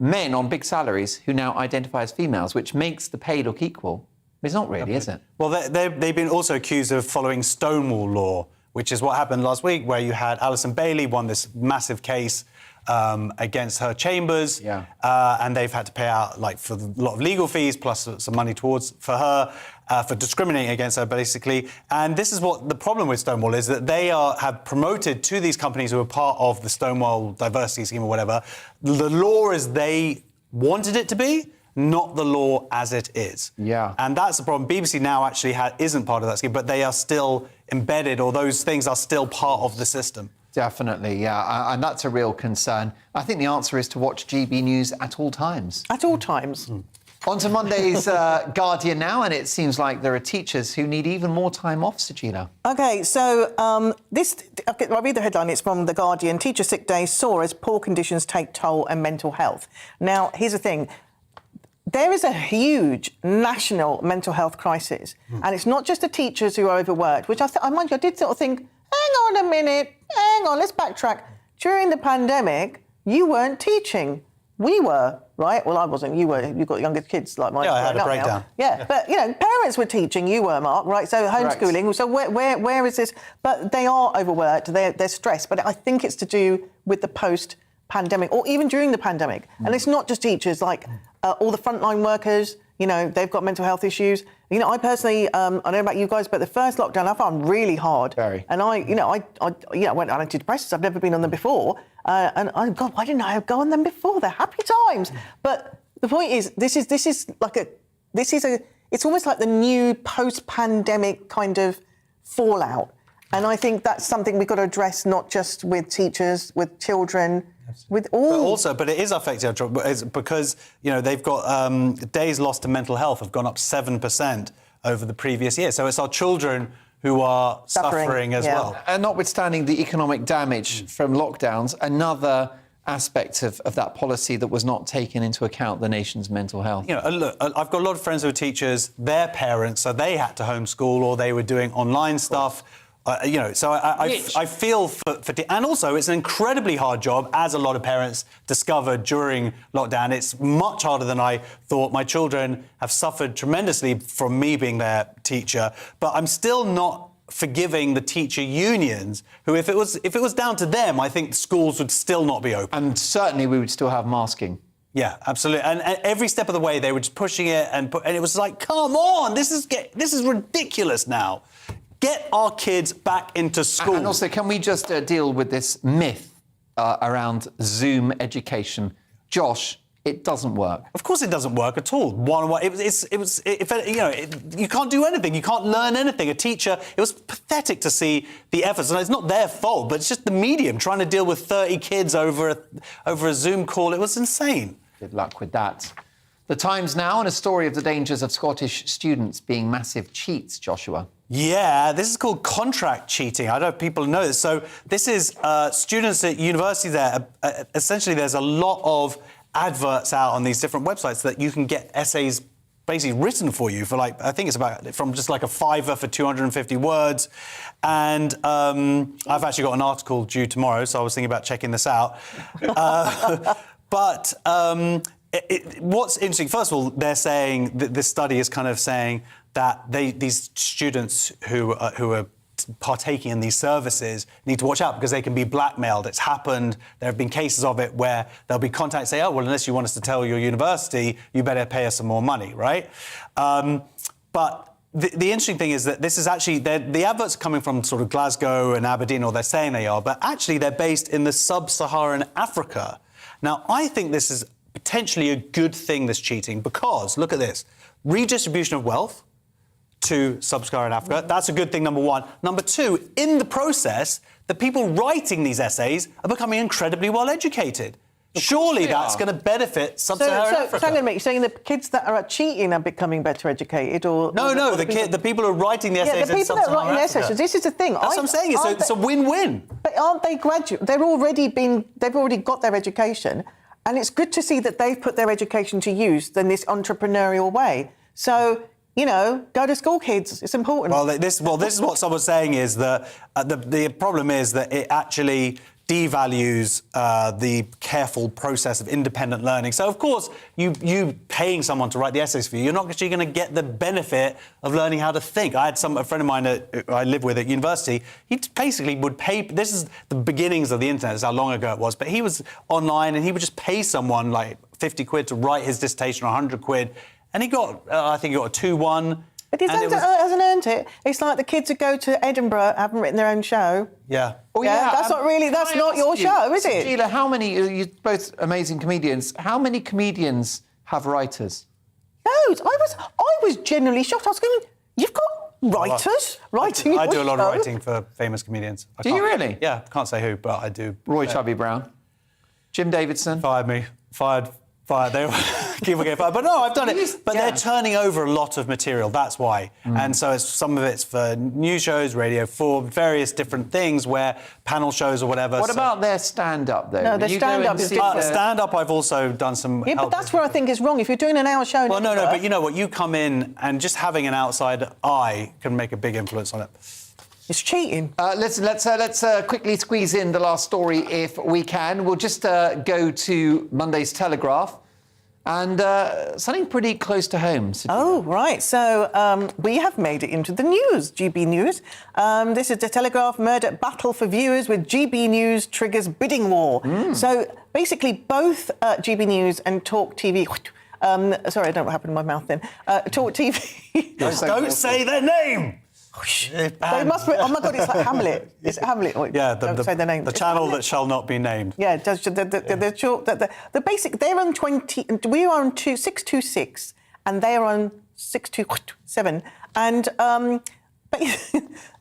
men on big salaries who now identify as females, which makes the pay look equal. It's not really, is it? Well, they've been also accused of following Stonewall law, which is what happened last week, where you had Alison Bailey won this massive case against her chambers, and they've had to pay out for a lot of legal fees plus some money for her for discriminating against her, basically. And this is what the problem with Stonewall is, that they have promoted to these companies who are part of the Stonewall diversity scheme or whatever, the law as they wanted it to be, not the law as it is. Yeah. And that's the problem. BBC now actually isn't part of that scheme, but they are still embedded, or those things are still part of the system. Definitely, yeah, and that's a real concern. I think the answer is to watch GB News at all times. At all times. On to Monday's Guardian now, and it seems like there are teachers who need even more time off, Sajila. OK, so I'll read the headline. It's from The Guardian. Teacher sick days soar as poor conditions take toll on mental health. Now, here's the thing. There is a huge national mental health crisis, and it's not just the teachers who are overworked, which I did sort of think, hang on a minute, let's backtrack. During the pandemic, you weren't teaching. We were, right? Well, I wasn't. You were. You've got younger kids like mine. Yeah, I had a breakdown. Yeah, but, parents were teaching. You were, Mark, right? So homeschooling. Correct. So where is this? But they are overworked. They're stressed. But I think it's to do with the pandemic, or even during the pandemic. And it's not just teachers, like all the frontline workers, you know, they've got mental health issues. You know, I personally, I don't know about you guys, but the first lockdown I found really hard. Very. And I went on antidepressants. I've never been on them before. God, why didn't I go on them before? They're happy times. But the point is, it's almost like the new post-pandemic kind of fallout. And I think that's something we've got to address, not just with teachers, with children, with all. But it is affecting our children because, you know, they've got days lost to mental health have gone up 7% over the previous year. So it's our children who are suffering as well. And notwithstanding the economic damage from lockdowns, another aspect of that policy that was not taken into account the nation's mental health. You know, look, I've got a lot of friends who are teachers, their parents, so they had to homeschool or they were doing online stuff. You know, so I feel for and also it's an incredibly hard job, as a lot of parents discovered during lockdown. It's much harder than I thought. My children have suffered tremendously from me being their teacher, but I'm still not forgiving the teacher unions, who, if it was down to them, I think schools would still not be open. And certainly we would still have masking. Yeah, absolutely. And every step of the way, they were just pushing it, and it was like, come on, this is ridiculous now. Get our kids back into school. And also, can we just deal with this myth around Zoom education? Josh, it doesn't work. Of course it doesn't work at all. You can't do anything. You can't learn anything. A teacher, it was pathetic to see the efforts. And it's not their fault, but it's just the medium trying to deal with 30 kids over a Zoom call. It was insane. Good luck with that. The Times now, and a story of the dangers of Scottish students being massive cheats, Joshua. Yeah, this is called contract cheating. I don't know if people know this. So this is students at university there. Essentially, there's a lot of adverts out on these different websites that you can get essays basically written for you for, like, I think it's from just like a $5 for 250 words. And I've actually got an article due tomorrow, so I was thinking about checking this out. But what's interesting, first of all, they're saying that this study is kind of saying that these students who are partaking in these services need to watch out because they can be blackmailed. It's happened. There have been cases of it where there'll be contacts say, oh, well, unless you want us to tell your university, you better pay us some more money, right? But the interesting thing is that this is actually, the adverts are coming from sort of Glasgow and Aberdeen, or they're saying they are, but actually they're based in the sub-Saharan Africa. Now, I think this is potentially a good thing, this cheating, because, look at this, redistribution of wealth to sub-Saharan Africa. That's a good thing, number one. Number two, in the process, the people writing these essays are becoming incredibly well-educated. Surely that's going to benefit sub-Saharan Africa. So I'm going to make you saying the kids that are cheating are becoming better educated, or no, the people who are writing the essays. Yeah, the people that are writing the essays. So this is the thing. That's what I'm saying. It's a win-win. But aren't they graduate? They've already got their education, and it's good to see that they've put their education to use in this entrepreneurial way. So, you know, go to school, kids. It's important. Well, this is what someone's saying is that the problem is that it actually devalues the careful process of independent learning. So, of course, you paying someone to write the essays for you, you're not actually going to get the benefit of learning how to think. I had a friend of mine I live with at university. He basically would pay. This is the beginnings of the internet. That's how long ago it was. But he was online, and he would just pay someone like 50 quid to write his dissertation, or 100 quid. And he got, I think he got a 2-1. But he hasn't earned it. It's like the kids who go to Edinburgh haven't written their own show. Yeah. Oh, yeah. That's not your show, is it? Sheila, how many, you're both amazing comedians, how many comedians have writers? Loads. I was genuinely shocked. I was going, you've got writers writing I your do a lot show? of writing for famous comedians. Do you really? Yeah, can't say who, but I do. Roy Chubby Brown. Jim Davidson. Fired me. Fired. They keep getting fired. But no, I've done it. But they're turning over a lot of material. That's why. And so some of it's for news shows, Radio 4, various different things, where panel shows or whatever. What about their stand-up, though? No, their stand-up is different. Stand-up, I've also done some. Yeah, but that's where I think is wrong. If you're doing an hour show. Well, no, but you know what? You come in and just having an outside eye can make a big influence on it. It's cheating. Let's quickly squeeze in the last story if we can. We'll just go to Monday's Telegraph. And something pretty close to home. Oh, right. So we have made it into the news, GB News. This is the Telegraph murder battle for viewers with GB News triggers bidding war. So basically both GB News and Talk TV... sorry, I don't know what happened in my mouth then. Talk TV... Don't say their name! They must be, oh my God, it's like Hamlet. It's Hamlet. Oh, yeah, don't say their name. The channel that shall not be named. Yeah, the basic. They're on 20. We are on 626, and they are on 627. And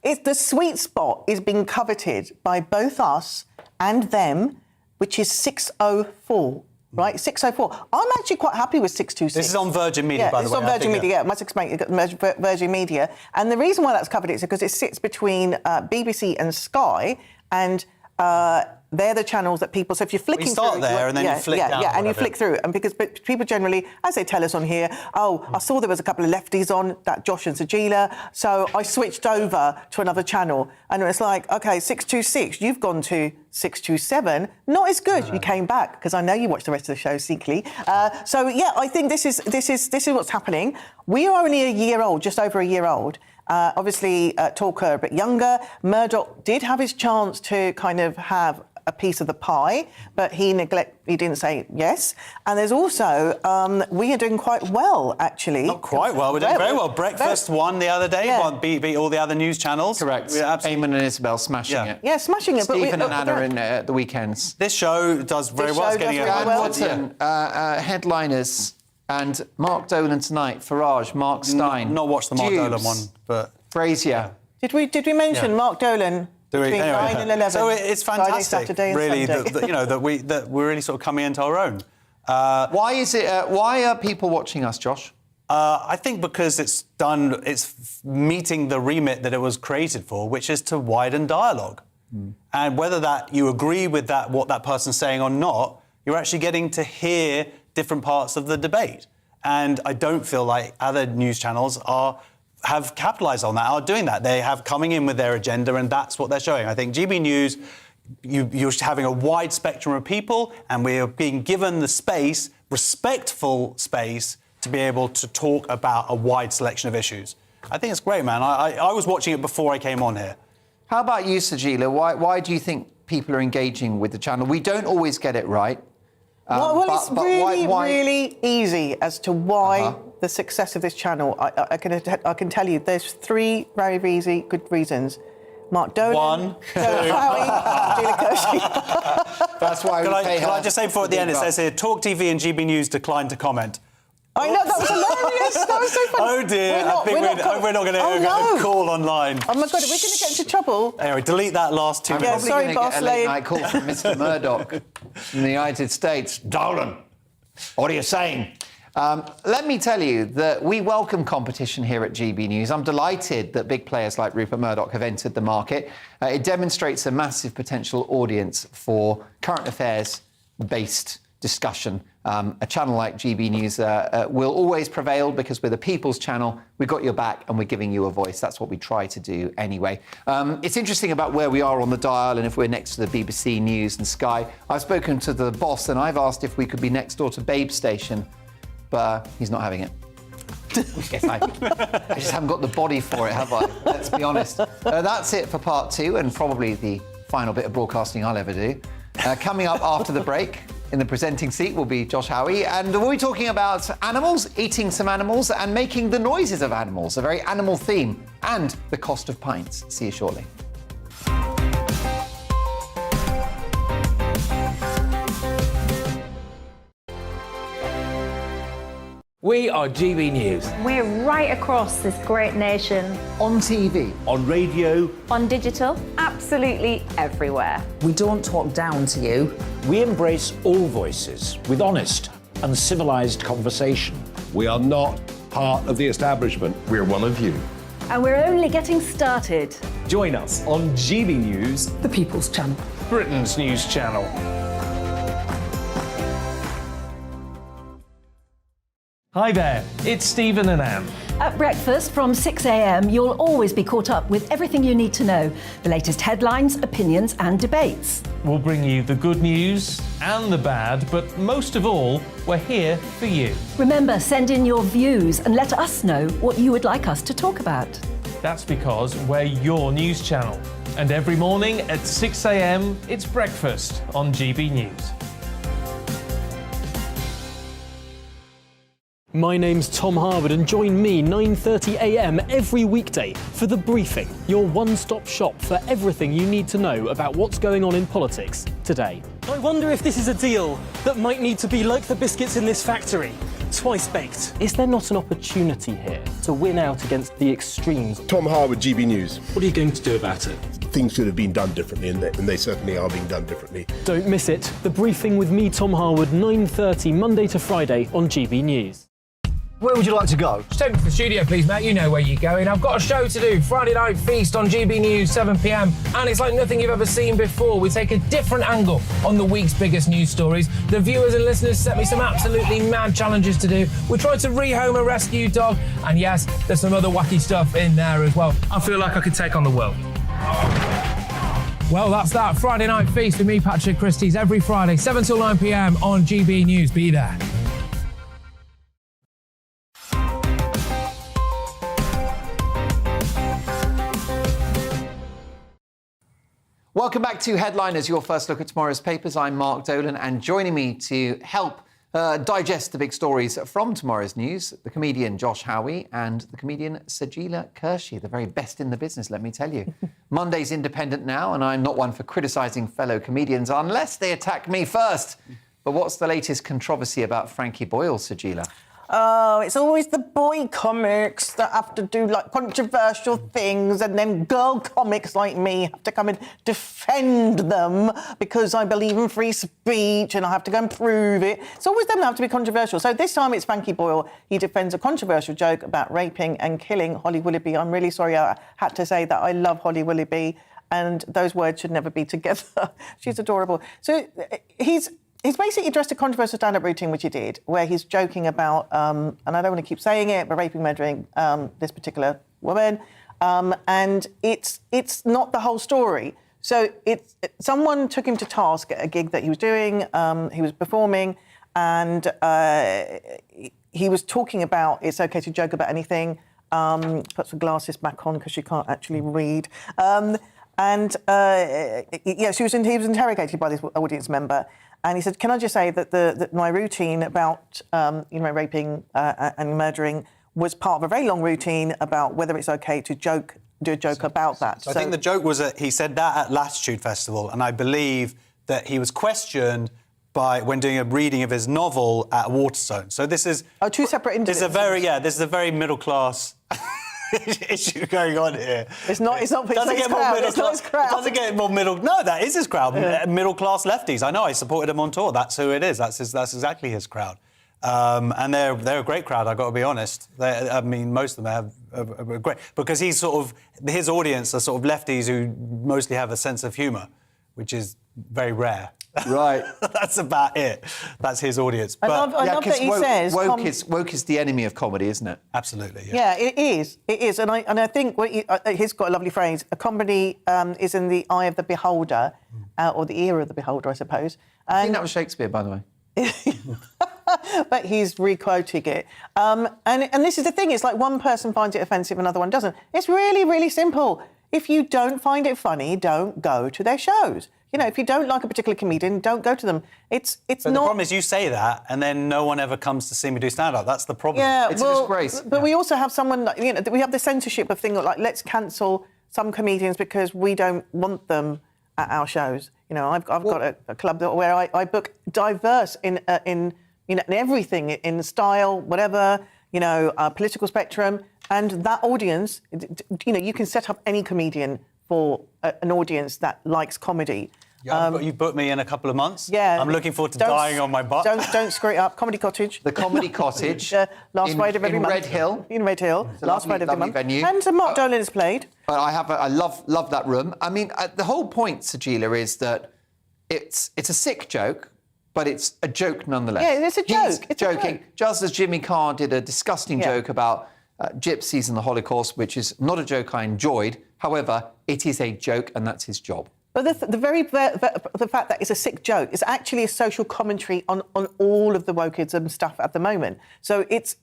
the sweet spot is being coveted by both us and them, which is 604. Right, 604. I'm actually quite happy with 626. This is on Virgin Media, by the way. It's on Virgin Media, yeah. Must explain, Virgin Media. And the reason why that's covered is because it sits between BBC and Sky, and they're the channels that people... So if you're flicking through... You start there and then you flick down. Yeah, and you flick through. And because people generally, as they tell us on here, I saw there was a couple of lefties on, that Josh and Sajila, so I switched over to another channel. And it's like, OK, 626, you've gone to 627. Not as good. You came back, because I know you watched the rest of the show secretly. So, yeah, I think this is what's happening. We are only a year old, just over a year old. Obviously, Talker a bit younger. Murdoch did have his chance to kind of have a piece of the pie, but he didn't say yes. And there's also, we are doing quite well, actually. Not quite well, we're doing very well. Breakfast won the other day, beat all the other news channels. Correct. Eamon and Isabel smashing it. Yeah, smashing it. Stephen and Anna in the weekends. This show does very well. Watson, headliners, and Mark Dolan tonight, Farage, Mark Stein. Not watched the Mark Dolan one, but... Frazier. Did we mention Mark Dolan? Between 9 and 11. So it's fantastic, Friday, Saturday, really, and Sunday. that we're really sort of coming into our own. Why are people watching us, Josh? I think because it's meeting the remit that it was created for, which is to widen dialogue. And whether that you agree with that, what that person's saying or not, you're actually getting to hear different parts of the debate. And I don't feel like other news channels have capitalised on that, are doing that. They have coming in with their agenda, and that's what they're showing. I think GB News, you're having a wide spectrum of people, and we're being given the space, respectful space, to be able to talk about a wide selection of issues. I think it's great, man. I was watching it before I came on here. How about you, Sajila? Why do you think people are engaging with the channel? We don't always get it right. It's really easy as to why the success of this channel. I can tell you there's 3 very easy good reasons. Mark Dolan, 1, 2. That's why Can I just say before at the end, it says here, Talk TV and GB News declined to comment. I know, that was hilarious. That was so funny. Oh, dear. We're not going to call online. Oh, my God, are we going to get into trouble? Anyway, delete that last 2 minutes. Sorry, boss lady. Late night call from Mr. Murdoch in the United States. Dolan, what are you saying? Let me tell you that we welcome competition here at GB News. I'm delighted that big players like Rupert Murdoch have entered the market. It demonstrates a massive potential audience for current affairs-based discussion. A channel like GB News will always prevail because we're the people's channel. We've got your back and we're giving you a voice. That's what we try to do anyway. It's interesting about where we are on the dial and if we're next to the BBC News and Sky. I've spoken to the boss and I've asked if we could be next door to Babe Station, but he's not having it. I just haven't got the body for it, have I? Let's be honest. That's it for part 2 and probably the final bit of broadcasting I'll ever do. Coming up after the break, in the presenting seat will be Josh Howie, and we'll be talking about animals, eating some animals, and making the noises of animals, a very animal theme, and the cost of pints. See you shortly. We are GB News. We're right across this great nation. On TV. On radio. On digital. Absolutely everywhere. We don't talk down to you. We embrace all voices with honest and civilised conversation. We are not part of the establishment. We're one of you. And we're only getting started. Join us on GB News, The People's Channel. Britain's news channel. Hi there, it's Stephen and Anne. At breakfast from 6 a.m, you'll always be caught up with everything you need to know, the latest headlines, opinions and debates. We'll bring you the good news and the bad, but most of all, we're here for you. Remember, send in your views and let us know what you would like us to talk about. That's because we're your news channel. And every morning at 6 a.m, it's breakfast on GB News. My name's Tom Harwood and join me 9:30 a.m. every weekday for The Briefing, your one-stop shop for everything you need to know about what's going on in politics today. I wonder if this is a deal that might need to be like the biscuits in this factory, twice baked. Is there not an opportunity here to win out against the extremes? Tom Harwood, GB News. What are you going to do about it? Things should have been done differently, and they certainly are being done differently. Don't miss it. The Briefing with me, Tom Harwood, 9:30 Monday to Friday on GB News. Where would you like to go? Just take me to the studio, please, mate. You know where you're going. I've got a show to do. Friday Night Feast on GB News, 7 p.m. And it's like nothing you've ever seen before. We take a different angle on the week's biggest news stories. The viewers and listeners set me some absolutely mad challenges to do. We tried to rehome a rescue dog. And yes, there's some other wacky stuff in there as well. I feel like I could take on the world. Well, that's that. Friday Night Feast with me, Patrick Christie's, every Friday, 7 till 9 p.m. on GB News. Be there. Welcome back to Headliners, your first look at tomorrow's papers. I'm Mark Dolan, and joining me to help digest the big stories from tomorrow's news, the comedian Josh Howie and the comedian Sajila Kershi, the very best in the business, let me tell you. Monday's independent now, and I'm not one for criticising fellow comedians unless they attack me first. But what's the latest controversy about Frankie Boyle, Sajila? Oh, it's always the boy comics that have to do, like, controversial things, and then girl comics like me have to come and defend them because I believe in free speech and I have to go and prove it. It's always them that have to be controversial. So this time it's Frankie Boyle. He defends a controversial joke about raping and killing Holly Willoughby. I'm really sorry I had to say that. I love Holly Willoughby, and those words should never be together. She's adorable. So He's basically addressed a controversial stand-up routine, which he did, where he's joking about, and I don't want to keep saying it, but raping, murdering this particular woman, and it's not the whole story. So someone took him to task at a gig that he was doing. He was performing, and he was talking about it's okay to joke about anything. Puts the glasses back on because she can't actually read. He was interrogated by this audience member. And he said, can I just say that my routine about, raping and murdering was part of a very long routine about whether it's okay to do a joke about that. So I think the joke was that he said that at Latitude Festival, and I believe that he was questioned when doing a reading of his novel at Waterstone. So this is... Oh, two separate incidents. This is a very middle-class... issue going on here. It's not. It's doesn't get more middle class. It doesn't get more middle. No, that is his crowd. Yeah. Middle class lefties. I know. I supported him on tour. That's who it is. That's exactly his crowd. And they're a great crowd. I've got to be honest. Most of them are great because his audience are sort of lefties who mostly have a sense of humour, which is very rare. Right. That's about it. That's his audience. I love that he says... Woke is the enemy of comedy, isn't it? Absolutely, yeah. Yeah, it is. It is. And I think he's got a lovely phrase. A comedy is in the eye of the beholder, or the ear of the beholder, I suppose. I think that was Shakespeare, by the way. But he's re-quoting it. And this is the thing. It's like one person finds it offensive, another one doesn't. It's really, really simple. If you don't find it funny, don't go to their shows. You know, if you don't like a particular comedian, don't go to them. But the problem is you say that, and then no one ever comes to see me do stand-up. That's the problem. Yeah, it's a disgrace. But we also have someone, we have the censorship of things like, let's cancel some comedians because we don't want them at our shows. You know, I've got a club where I book diverse in everything, in style, whatever, political spectrum, and that audience, you can set up any comedian for an audience that likes comedy. Yeah, you've booked me in a couple of months. Yeah. I'm looking forward to dying on my butt. Don't screw it up. Comedy Cottage. The Comedy Cottage. Last Friday of every month. Red Hill. In Red Hill. Last Friday of every month. Venue. And Mark Dolan has played. But I love that room. I mean, the whole point, Sajila, is that it's a sick joke, but it's a joke nonetheless. Yeah, it's a joke. He's joking. Just as Jimmy Carr did a disgusting joke about gypsies and the Holocaust, which is not a joke I enjoyed. However, it is a joke, and that's his job. But the fact that it's a sick joke is actually a social commentary on all of the wokeism stuff at the moment. So it's,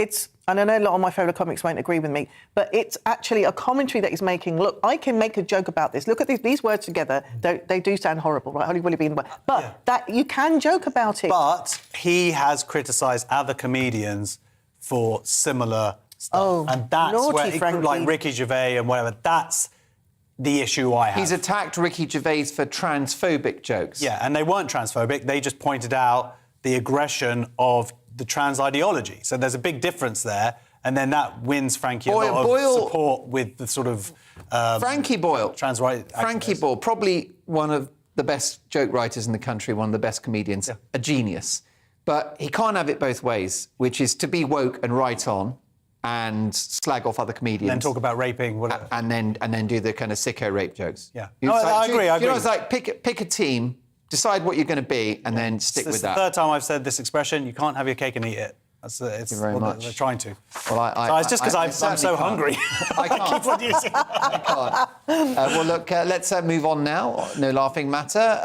and I know a lot of my fellow comics won't agree with me, but it's actually a commentary that he's making. Look, I can make a joke about this. Look at these words together. They do sound horrible, right? Holy Willy being the word. But that you can joke about it. But he has criticised other comedians for similar stuff. And that's naughty, where, like Ricky Gervais and whatever, that's the issue I have. He's attacked Ricky Gervais for transphobic jokes. Yeah, and they weren't transphobic. They just pointed out the aggression of the trans ideology. So there's a big difference there. And then that wins Frankie a lot of support with the sort of... Frankie Boyle. Trans right. Frankie Boyle, probably one of the best joke writers in the country, one of the best comedians, a genius. But he can't have it both ways, which is to be woke and right on, and slag off other comedians. And then talk about raping, whatever. And then do the kind of sicko rape jokes. Yeah. No, I agree. You know, it's like pick a team, decide what you're going to be, and then stick with that. It's the third time I've said this expression, you can't have your cake and eat it. Thank you very much. They're trying to. Well, it's just because I'm so hungry. I can't. keep on using it. I can't. Well, look, let's move on now. No laughing matter.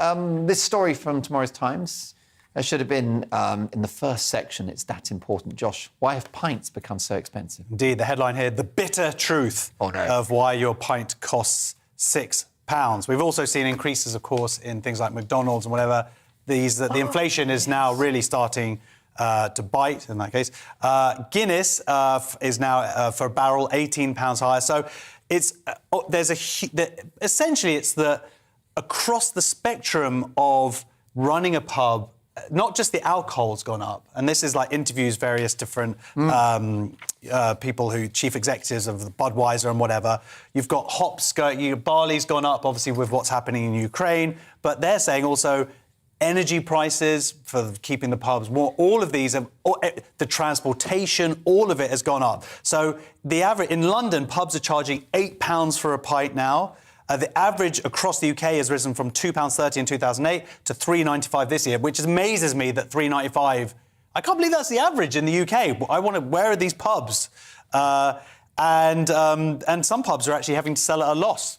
This story from tomorrow's Times should have been in the first section. It's that important. Josh, why have pints become so expensive? Indeed, the headline here, the bitter truth of why your pint costs £6. We've also seen increases, of course, in things like McDonald's and whatever. The inflation is now really starting to bite, in that case. Guinness is now, for a barrel, £18 higher. So it's essentially, it's across the spectrum of running a pub. Not just the alcohol's gone up, and this is like interviews various different people chief executives of the Budweiser and whatever. You've got hops, barley's gone up, obviously, with what's happening in Ukraine, but they're saying also energy prices for keeping the pubs warm, all of these, the transportation, all of it has gone up. So the average, in London, pubs are charging £8 for a pint now. The average across the UK has risen from £2.30 in 2008 to £3.95 this year, which amazes me that £3.95... I can't believe that's the average in the UK. Where are these pubs? And some pubs are actually having to sell at a loss,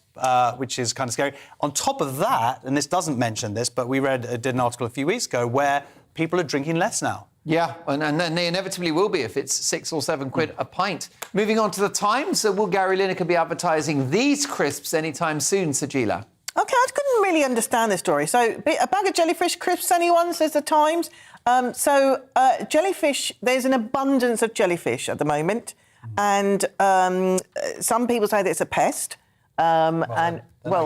which is kind of scary. On top of that, and this doesn't mention this, but we did an article a few weeks ago where people are drinking less now. Yeah, and then they inevitably will be if it's £6 or £7 a pint. Moving on to the Times, will Gary Lineker be advertising these crisps anytime soon, Sajila? OK, I couldn't really understand this story. So, a bag of jellyfish crisps, anyone, says the Times. Jellyfish, there's an abundance of jellyfish at the moment. And some people say that it's a pest. Your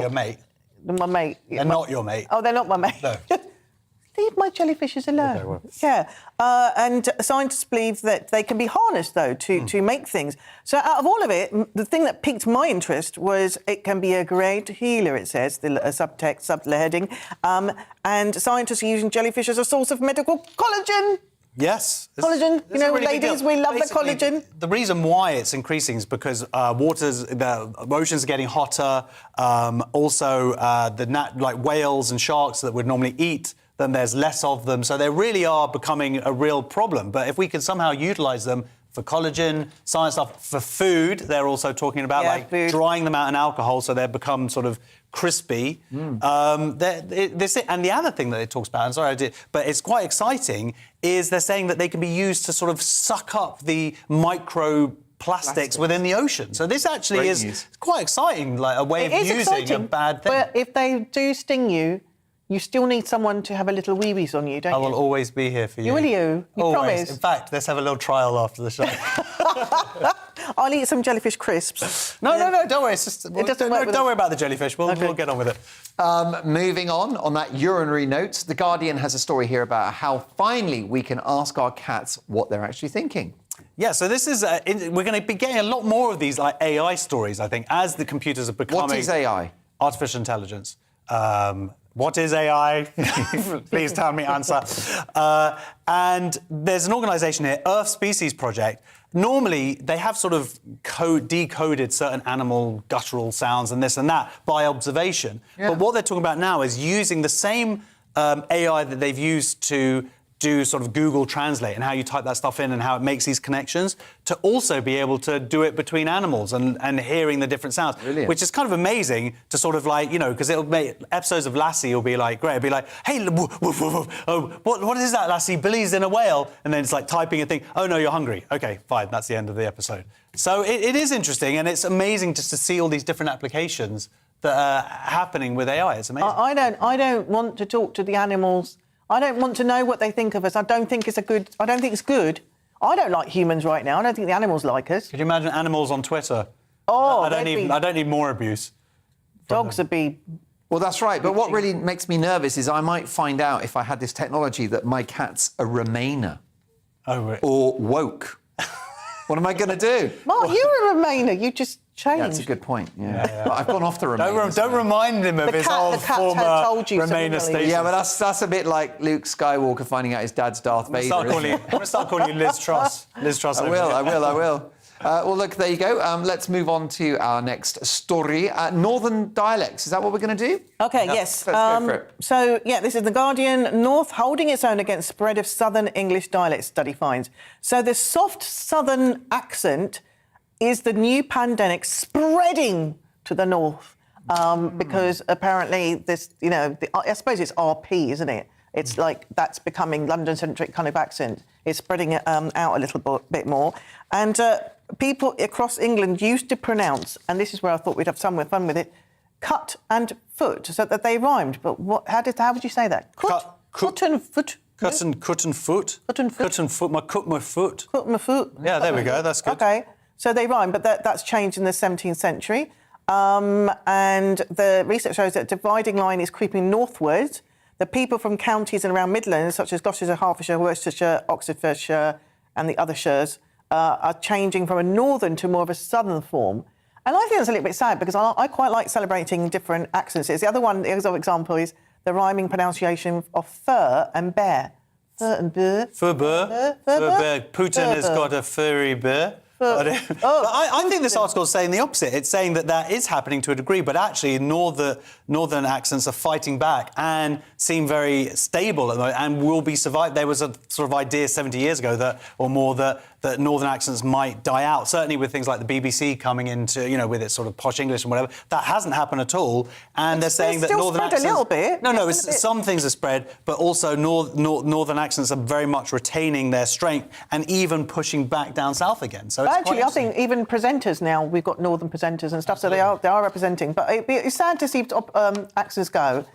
mate. My mate. They're not your mate. Oh, they're not my mate. No. Leave my jellyfishes alone. Okay, well. Yeah. And scientists believe that they can be harnessed, though, to make things. So out of all of it, the thing that piqued my interest was it can be a great healer, it says, the subheading. And scientists are using jellyfish as a source of medical collagen. Yes. Collagen, really ladies, we love Basically, the collagen. The reason why it's increasing is because the oceans are getting hotter. Also, like whales and sharks that would normally eat them, there's less of them. So they really are becoming a real problem. But if we can somehow utilise them for collagen, science stuff, for food, they're also talking about food. Drying them out in alcohol so they become sort of crispy. And the other thing that it talks about, I'm sorry, but it's quite exciting, is they're saying that they can be used to sort of suck up the microplastics within the ocean. So this actually is quite exciting, like a way of using a bad thing. But if they do sting you, you still need someone to have a little wee-wees on you, don't you? I will always be here for you. Will you? You always. promise? In fact, let's have a little trial after the show. I'll eat some jellyfish crisps. No, don't worry. It's just, don't worry about the jellyfish. We'll get on with it. Moving on that urinary note, The Guardian has a story here about how finally we can ask our cats what they're actually thinking. Yeah, so this is... we're going to be getting a lot more of these like AI stories, I think, as the computers are becoming... What is AI? Artificial intelligence. What is AI? Please tell me answer. And there's an organisation here, Earth Species Project. Normally, they have sort of decoded certain animal guttural sounds and this and that by observation. Yeah. But what they're talking about now is using the same AI that they've used to do sort of Google Translate and how you type that stuff in and how it makes these connections, to also be able to do it between animals and hearing the different sounds. Brilliant. Which is kind of amazing to sort of like, you know, because it'll make episodes of Lassie will be like, great, it'll be like, hey, woof, woof, woof, oh, what is that, Lassie? Billy's in a whale. And then it's like typing a thing, oh, no, you're hungry. OK, fine, that's the end of the episode. So it is interesting, and it's amazing just to see all these different applications that are happening with AI. It's amazing. I don't want to talk to the animals. I don't want to know what they think of us. I don't think it's good. I don't like humans right now. I don't think the animals like us. Could you imagine animals on Twitter? Oh, I don't need more abuse. Dogs would be... Well, that's right. But what really makes me nervous is I might find out, if I had this technology, that my cat's a Remainer. Oh, right. Or woke. What am I going to do? Mark, you're a Remainer. You just changed. Yeah, that's a good point. Yeah. But I've gone off the Remainer. Don't remind him of his old former Remainer station. Yeah, but that's a bit like Luke Skywalker finding out his dad's Darth Vader. I'm going to start calling you Liz Truss. Liz Truss. I will. Well, look, there you go. Let's move on to our next story. Northern Dialects. Is that what we're going to do? OK, yes. Let's go for it. So, yeah, this is The Guardian. North holding its own against spread of Southern English dialects, study finds. So the soft Southern accent is the new pandemic spreading to the North because apparently this, you know, I suppose it's RP, isn't it? It's like that's becoming London-centric kind of accent. It's spreading it out a little bit more. And people across England used to pronounce, and this is where I thought we'd have some fun with it, cut and foot, so that they rhymed. But how would you say that? Cut and foot. Cut and foot. Cut and foot. Cut and foot. Cut my foot. Cut my foot. Yeah, there we go. That's good. OK. So they rhyme, but that's changed in the 17th century. And the research shows that a dividing line is creeping northwards. The people from counties and around Midlands, such as Gloucestershire, Hertfordshire, Worcestershire, Oxfordshire and the other shires, are changing from a northern to more of a southern form. And I think that's a little bit sad because I quite like celebrating different accents. The other example is the rhyming pronunciation of fur and bear. Fur and bear. Fur bear. Putin has got a furry bear. But I think this article is saying the opposite. It's saying that is happening to a degree, but actually northern accents are fighting back and seem very stable at the moment and will be survived. There was a sort of idea 70 years ago that northern accents might die out, certainly with things like the BBC coming into, you know, with its sort of posh English and whatever. That hasn't happened at all. And they're saying that northern accents... a little bit. No, some things are spread, but also northern accents are very much retaining their strength and even pushing back down south again. So actually, I think even presenters now, we've got northern presenters and stuff, so they are representing. But it's sad to see accents go.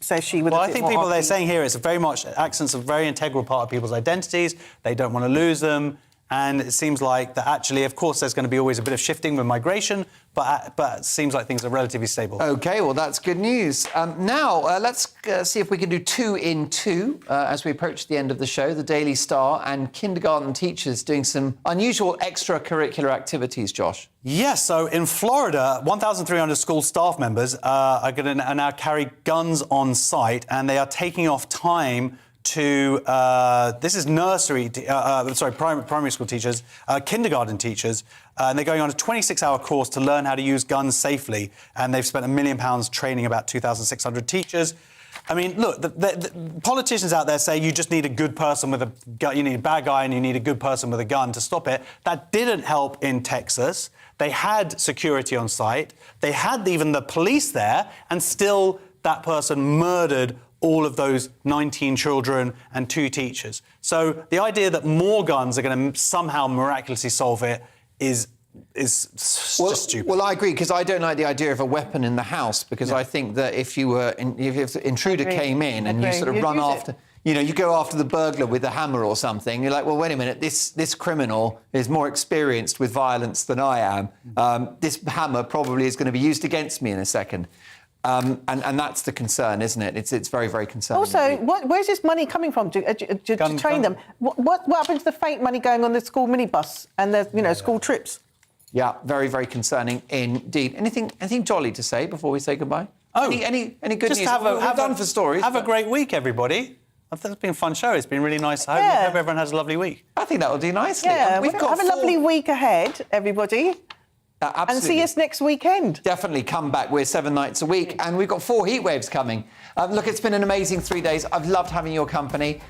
Says she. With I think they're saying here it's very much accents are a very integral part of people's identities. They don't want to lose them, and it seems like that actually, of course, there's going to be always a bit of shifting with migration, but it seems like things are relatively stable. OK, well, that's good news. Now, let's see if we can do 2 in 2 as we approach the end of the show. The Daily Star and kindergarten teachers doing some unusual extracurricular activities, Josh. Yes, so in Florida, 1,300 school staff members are now carry guns on site, and they are taking off time to this is primary school teachers, kindergarten teachers, and they're going on a 26-hour course to learn how to use guns safely. And they've spent £1 million training about 2,600 teachers. I mean, look, the politicians out there say you just need a good person with a gun, you need a bad guy and you need a good person with a gun to stop it. That didn't help in Texas. They had security on site. They had even the police there, and still that person murdered all of those 19 children and 2 teachers. So the idea that more guns are going to somehow miraculously solve it is just stupid. Well, I agree, because I don't like the idea of a weapon in the house, because I think that if an intruder came in and you sort of run after... You know, you go after the burglar with a hammer or something, you're like, well, wait a minute, this criminal is more experienced with violence than I am. This hammer probably is going to be used against me in a second. And that's the concern, isn't it? It's very, very concerning. Also, where's this money coming from to train them? What happens to the fake money going on the school minibus and the school trips? Yeah, very, very concerning indeed. Anything jolly to say before we say goodbye? Oh, any good just news? Have done for stories. Have a great week, everybody. I think it's been a fun show. It's been really nice. I hope everyone has a lovely week. I think that will do nicely. Yeah, have a lovely week ahead, everybody. Absolutely. And see us next weekend. Definitely come back. We're 7 nights a week, and we've got 4 heat waves coming. Look, it's been an amazing 3 days. I've loved having your company.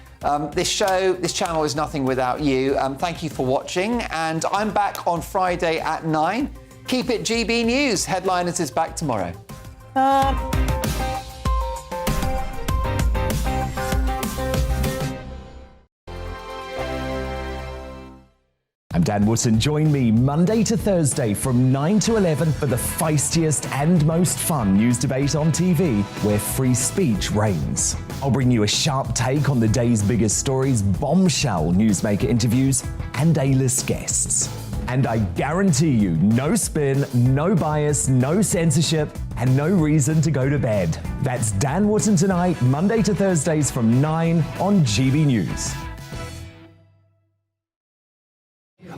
This channel is nothing without you. Thank you for watching, and I'm back on Friday at 9. Keep it GB News. Headliners is back tomorrow. I'm Dan Wootton. Join me Monday to Thursday from 9 to 11 for the feistiest and most fun news debate on TV, where free speech reigns. I'll bring you a sharp take on the day's biggest stories, bombshell newsmaker interviews, and A-list guests. And I guarantee you, no spin, no bias, no censorship, and no reason to go to bed. That's Dan Wootton tonight, Monday to Thursdays from 9 on GB News.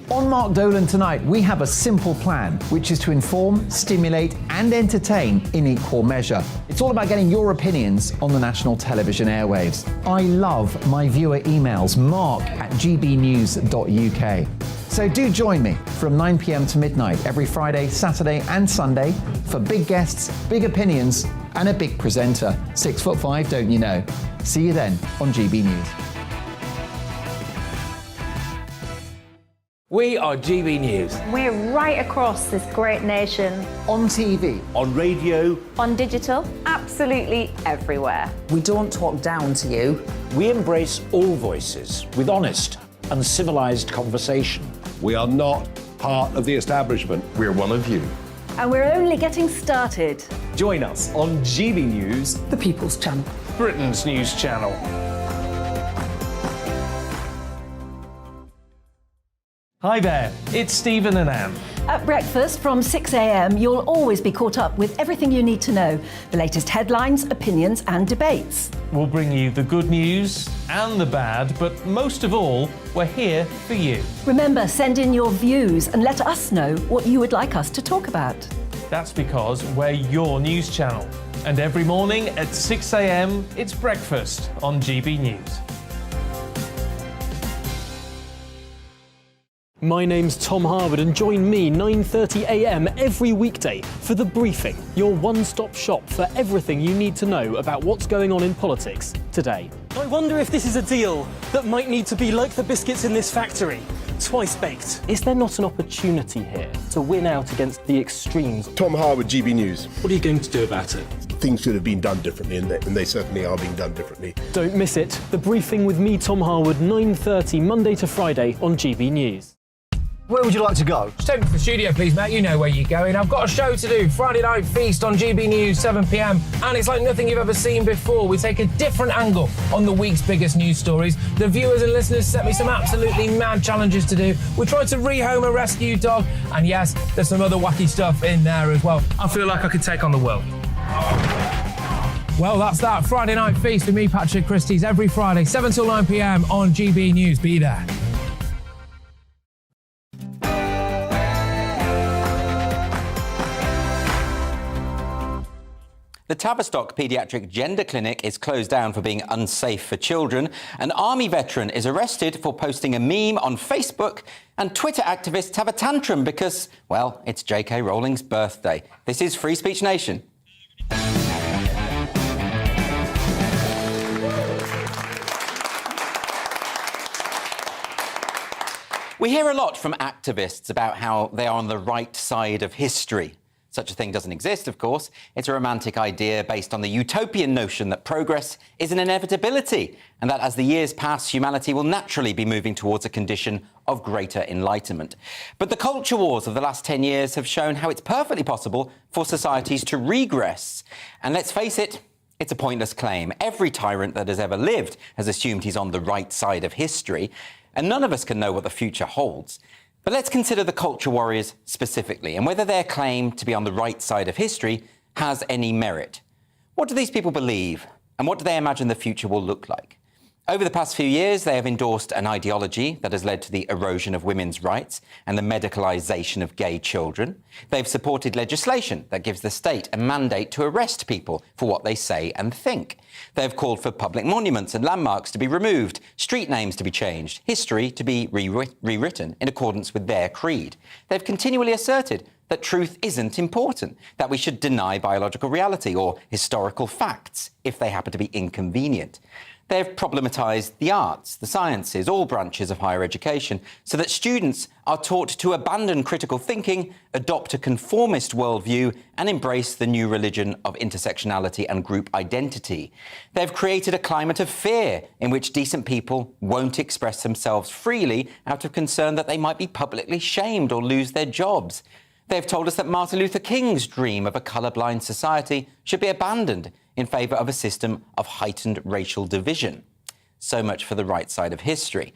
On Mark Dolan tonight, we have a simple plan, which is to inform, stimulate, and entertain in equal measure. It's all about getting your opinions on the national television airwaves. I love my viewer emails, mark@gbnews.uk. So do join me from 9 p.m. to midnight every Friday, Saturday, and Sunday for big guests, big opinions, and a big presenter. 6'5", don't you know? See you then on GB News. We are GB News. We're right across this great nation. On TV. On radio. On digital. Absolutely everywhere. We don't talk down to you. We embrace all voices with honest and civilised conversation. We are not part of the establishment. We're one of you. And we're only getting started. Join us on GB News, the People's Channel. Britain's news channel. Hi there, it's Stephen and Anne. At breakfast from 6 a.m, you'll always be caught up with everything you need to know, the latest headlines, opinions and debates. We'll bring you the good news and the bad, but most of all, we're here for you. Remember, send in your views and let us know what you would like us to talk about. That's because we're your news channel. And every morning at 6 a.m, it's breakfast on GB News. My name's Tom Harwood, and join me 9:30 a.m. every weekday for The Briefing, your one-stop shop for everything you need to know about what's going on in politics today. I wonder if this is a deal that might need to be like the biscuits in this factory, twice baked. Is there not an opportunity here to win out against the extremes? Tom Harwood, GB News. What are you going to do about it? Things should have been done differently, and they certainly are being done differently. Don't miss it. The Briefing with me, Tom Harwood, 9:30 Monday to Friday on GB News. Where would you like to go? Just take me to the studio, please, mate. You know where you're going. I've got a show to do. Friday Night Feast on GB News, 7 p.m. And it's like nothing you've ever seen before. We take a different angle on the week's biggest news stories. The viewers and listeners set me some absolutely mad challenges to do. We tried to rehome a rescue dog. And yes, there's some other wacky stuff in there as well. I feel like I could take on the world. Well, that's that. Friday Night Feast with me, Patrick Christie's, every Friday, 7 till 9 p.m. on GB News. Be there. The Tavistock Paediatric Gender Clinic is closed down for being unsafe for children. An army veteran is arrested for posting a meme on Facebook, and Twitter activists have a tantrum because, well, it's J.K. Rowling's birthday. This is Free Speech Nation. We hear a lot from activists about how they are on the right side of history. Such a thing doesn't exist, of course. It's a romantic idea based on the utopian notion that progress is an inevitability, and that as the years pass, humanity will naturally be moving towards a condition of greater enlightenment. But the culture wars of the last 10 years have shown how it's perfectly possible for societies to regress. And let's face it, it's a pointless claim. Every tyrant that has ever lived has assumed he's on the right side of history, and none of us can know what the future holds. But let's consider the culture warriors specifically and whether their claim to be on the right side of history has any merit. What do these people believe, and what do they imagine the future will look like? Over the past few years, they have endorsed an ideology that has led to the erosion of women's rights and the medicalisation of gay children. They've supported legislation that gives the state a mandate to arrest people for what they say and think. They've called for public monuments and landmarks to be removed, street names to be changed, history to be rewritten in accordance with their creed. They've continually asserted that truth isn't important, that we should deny biological reality or historical facts if they happen to be inconvenient. They have problematised the arts, the sciences, all branches of higher education, so that students are taught to abandon critical thinking, adopt a conformist worldview, and embrace the new religion of intersectionality and group identity. They've created a climate of fear in which decent people won't express themselves freely out of concern that they might be publicly shamed or lose their jobs. They've told us that Martin Luther King's dream of a colourblind society should be abandoned in favour of a system of heightened racial division. So much for the right side of history.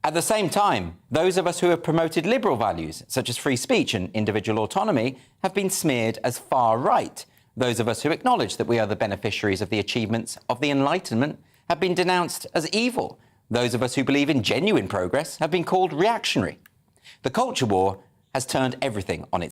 At the same time, those of us who have promoted liberal values, such as free speech and individual autonomy, have been smeared as far right. Those of us who acknowledge that we are the beneficiaries of the achievements of the Enlightenment have been denounced as evil. Those of us who believe in genuine progress have been called reactionary. The culture war has turned everything on its